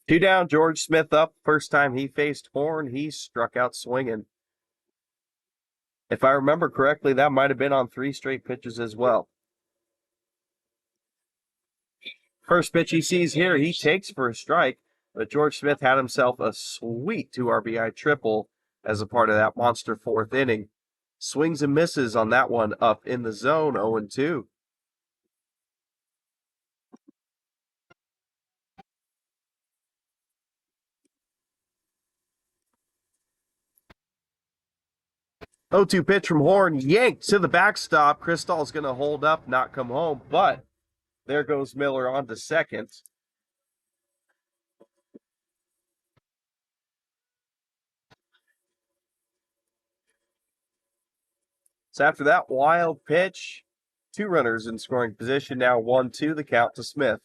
Two down, George Smith up. First time he faced Horn, he struck out swinging. If I remember correctly, that might have been on 3 straight pitches as well. First pitch he sees here, he takes for a strike, but George Smith had himself a sweet 2 RBI triple as a part of that monster 4th inning. Swings and misses on that one up in the zone, 0-2. Oh, 2 pitch from Horn, yanked to the backstop. Kristall's going to hold up, not come home, but there goes Miller on to second. So after that wild pitch, 2 runners in scoring position, now 1-2, the count to Smith.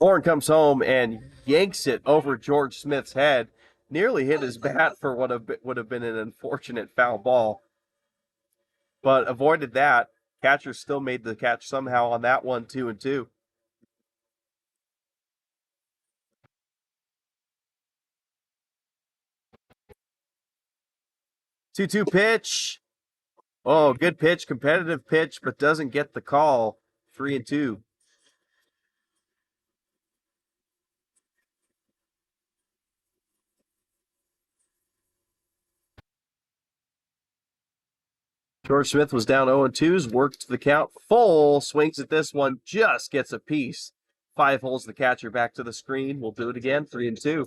Horn comes home and yanks it over George Smith's head. Nearly hit his bat for what would have been an unfortunate foul ball, but avoided that. Catcher still made the catch somehow on that one, 2-2. 2-2 pitch. Oh, good pitch, competitive pitch, but doesn't get the call. 3-2. George Smith was down 0-2s, worked the count full, swings at this one, just gets a piece. 5 holes the catcher back to the screen. We'll do it again, 3-2.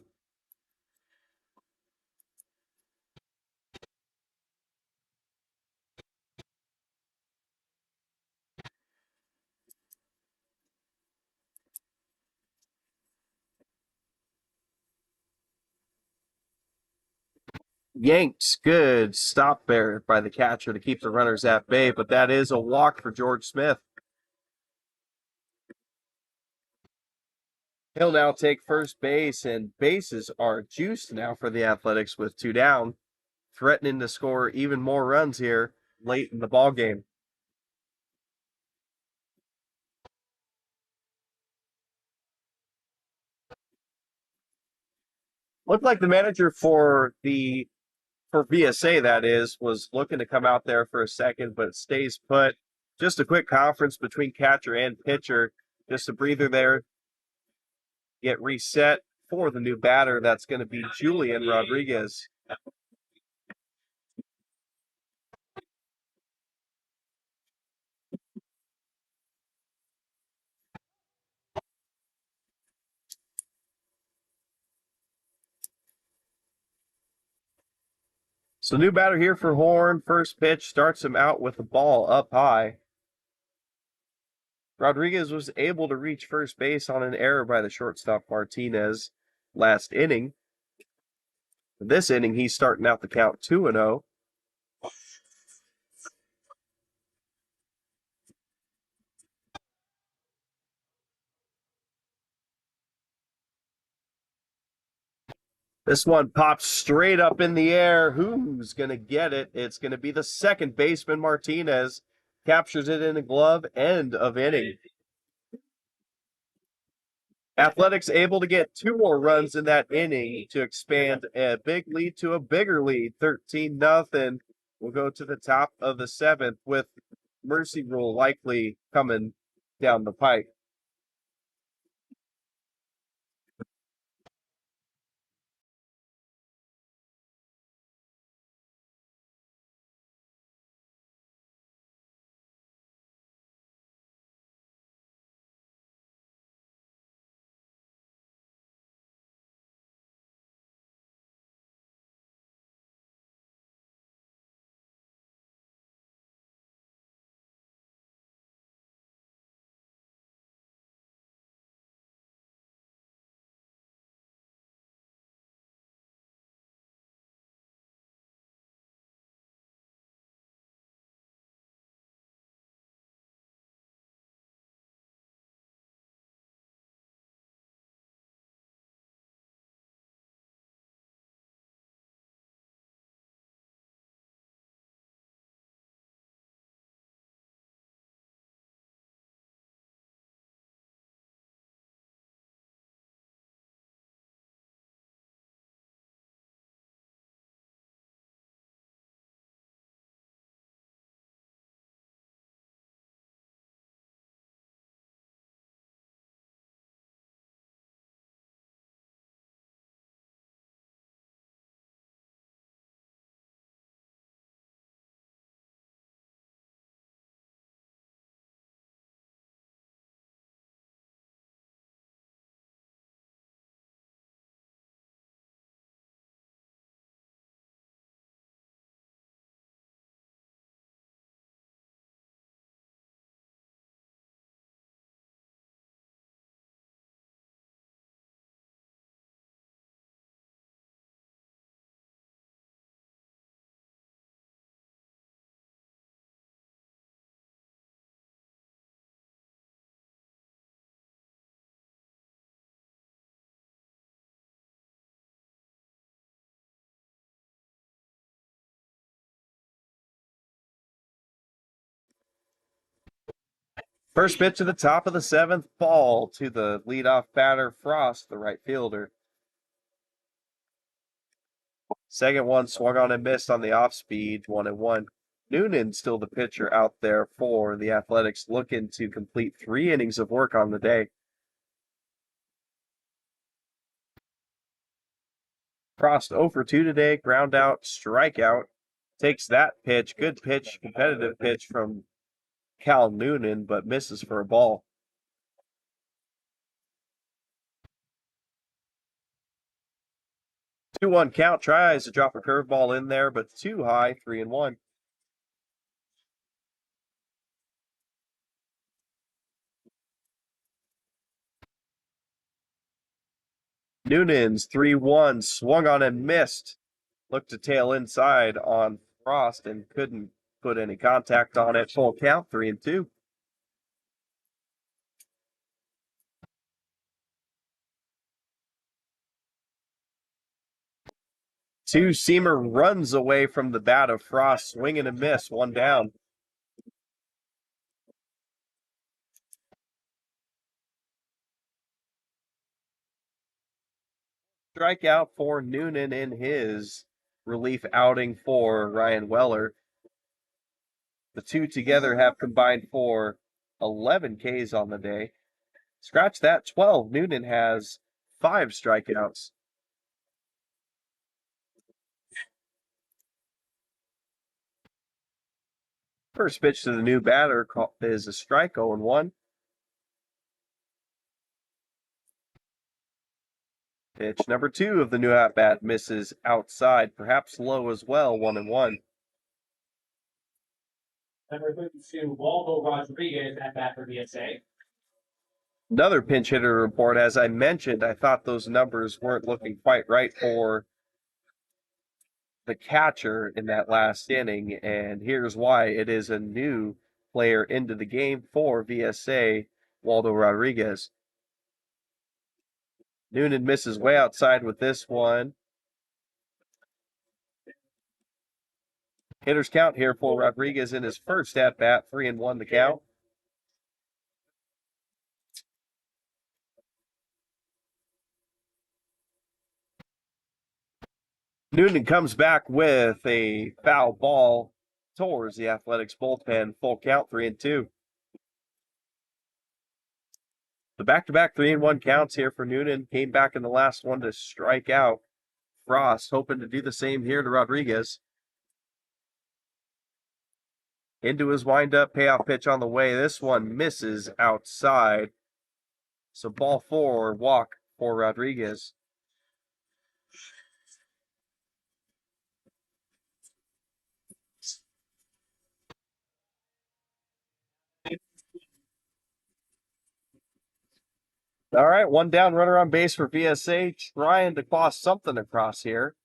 Yanked, good stop there by the catcher to keep the runners at bay, but that is a walk for George Smith. He'll now take first base, and bases are juiced now for the Athletics with 2 down, threatening to score even more runs here late in the ball game. Looked like the manager for VSA, that is, was looking to come out there for a second, but stays put. Just a quick conference between catcher and pitcher, just a breather there. Get reset for the new batter. That's going to be Julian Rodriguez. So new batter here for Horn. First pitch starts him out with the ball up high. Rodriguez was able to reach first base on an error by the shortstop Martinez last inning. This inning, he's starting out the count 2-0. This one pops straight up in the air. Who's going to get it? It's going to be the second baseman, Martinez. Captures it in a glove, end of inning. Athletics able to get 2 more runs in that inning to expand a big lead to a bigger lead, 13-0. We'll go to the top of the 7th with Mercy Rule likely coming down the pike. First pitch to the top of the seventh, ball to the leadoff batter, Frost, the right fielder. Second one swung on and missed on the off speed, 1-1. Noonan still the pitcher out there for the Athletics, looking to complete 3 innings of work on the day. Frost 0 for 2 today, ground out, strikeout. Takes that pitch, good pitch, competitive pitch from Cal Noonan, but misses for a ball. 2-1 count, tries to drop a curveball in there, but too high, 3-1. Noonan's 3-1, swung on and missed. Looked to tail inside on Frost and couldn't put any contact on it. Full count, 3-2. Two-seamer runs away from the bat of Frost, swing and a miss, 1 down. Strikeout for Noonan in his relief outing for Ryan Weller. The two together have combined for 11 Ks on the day. Scratch that, 12. Noonan has 5 strikeouts. First pitch to the new batter is a strike, 0-1. Pitch number 2 of the new at-bat misses outside, perhaps low as well, 1-1. Number 32, Waldo Rodriguez at bat for VSA. Another pinch hitter report. As I mentioned, I thought those numbers weren't looking quite right for the catcher in that last inning, and here's why. It is a new player into the game for VSA, Waldo Rodriguez. Noonan misses way outside with this one. Hitters count here for Rodriguez in his first at-bat, 3-1 the count. Noonan comes back with a foul ball towards the Athletics bullpen. Full count, 3-2. The back-to-back 3-1 counts here for Noonan. Came back in the last one to strike out Frost, hoping to do the same here to Rodriguez. Into his windup, payoff pitch on the way. This one misses outside. So ball 4, walk for Rodriguez. All right, 1 down, runner on base for VSA, trying to claw something across here.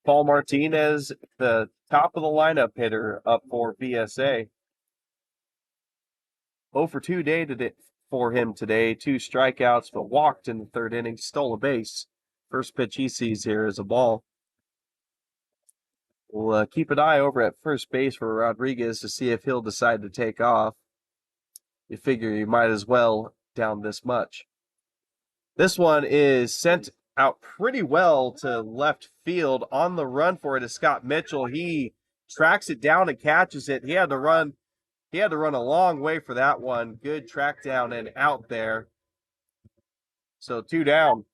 Paul Martinez, the top of the lineup hitter up for VSA. 0 for 2 day today for him today. 2 strikeouts, but walked in the 3rd inning, stole a base. First pitch he sees here is a ball. We'll keep an eye over at first base for Rodriguez to see if he'll decide to take off. You figure you might as well down this much. This one is sent out pretty well to left field. On the run for it is Scott Mitchell. He tracks it down and catches it. He had to run a long way for that one. Good track down and out there. So 2 down.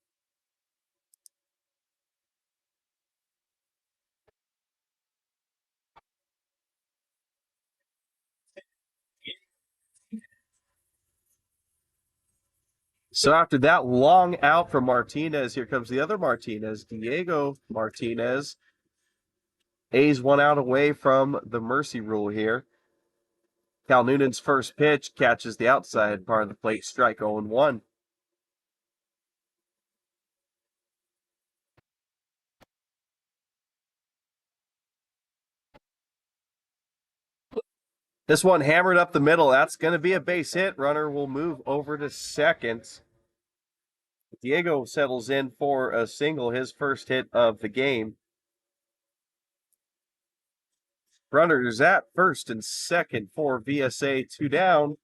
So after that long out from Martinez, here comes the other Martinez, Diego Martinez. A's 1 out away from the mercy rule here. Cal Noonan's first pitch catches the outside part of the plate, strike, 0-1. This one hammered up the middle. That's going to be a base hit. Runner will move over to second. Diego settles in for a single, his first hit of the game. Runners at first and second for VSA, 2 down.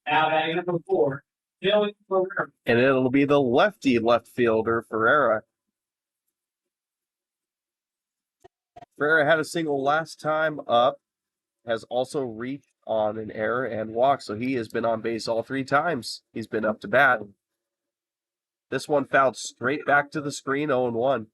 Now batting number 4, Dylan Ferrer. And it'll be the lefty left fielder, Ferreira. Ferreira had a single last time up, has also reached on an error and walk, so he has been on base all 3 times he's been up to bat. This one fouled straight back to the screen, 0-1.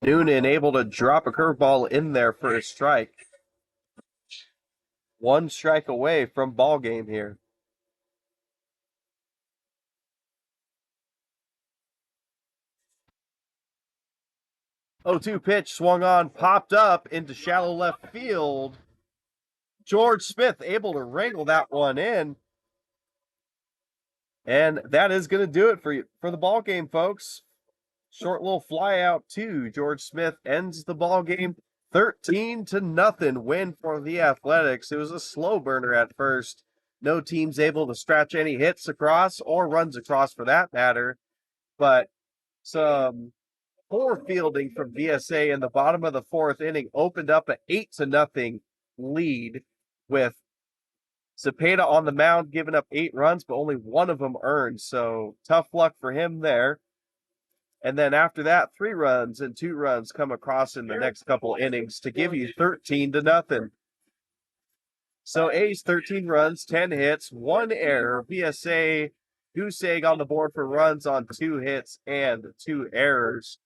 Noonan able to drop a curveball in there for a strike. 1 strike away from ball game here. 0-2 pitch swung on, popped up into shallow left field. George Smith able to wrangle that one in. And that is going to do it for the ball game, folks. Short little fly out to George Smith ends the ball game. 13-0 win for the Athletics. It was a slow burner at first. No team's able to scratch any hits across or runs across for that matter. But some poor fielding from VSA in the bottom of the 4th inning opened up an 8-0 lead with Cepeda on the mound giving up 8 runs, but only 1 of them earned. So tough luck for him there. And then after that, 3 runs and 2 runs come across in the next couple innings to give you 13-0. So A's 13 runs, 10 hits, 1 error. VSA Huseg on the board for runs on 2 hits and 2 errors.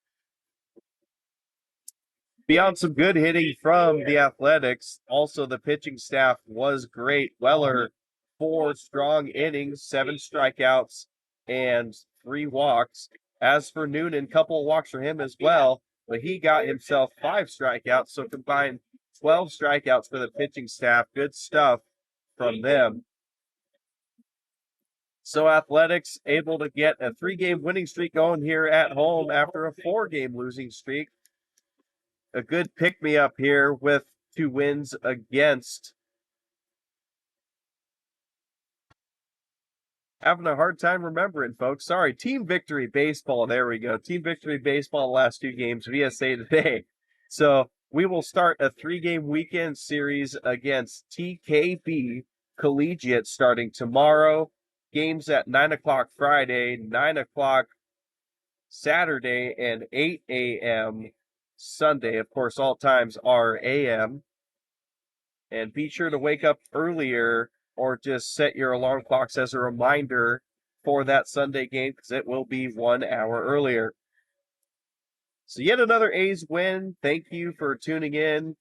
Beyond some good hitting from the Athletics, also the pitching staff was great. Weller, 4 strong innings, 7 strikeouts, and 3 walks. As for Noonan, couple of walks for him as well, but he got himself 5 strikeouts, so combined 12 strikeouts for the pitching staff. Good stuff from them. So Athletics able to get a 3-game winning streak going here at home after a 4-game losing streak. A good pick-me-up here with 2 wins against. Having a hard time remembering, folks. Sorry, Team Victory Baseball. There we go. Team Victory Baseball last 2 games, VSA today. So we will start a 3-game weekend series against TKB Collegiate starting tomorrow. Games at 9 o'clock Friday, 9 o'clock Saturday, and 8 a.m. Sunday. Of course, all times are a.m. And be sure to wake up earlier or just set your alarm clocks as a reminder for that Sunday game because it will be 1 hour earlier. So yet another A's win. Thank you for tuning in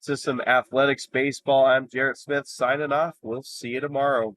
to some athletics baseball. I'm Jarrett Smith signing off. We'll see you tomorrow.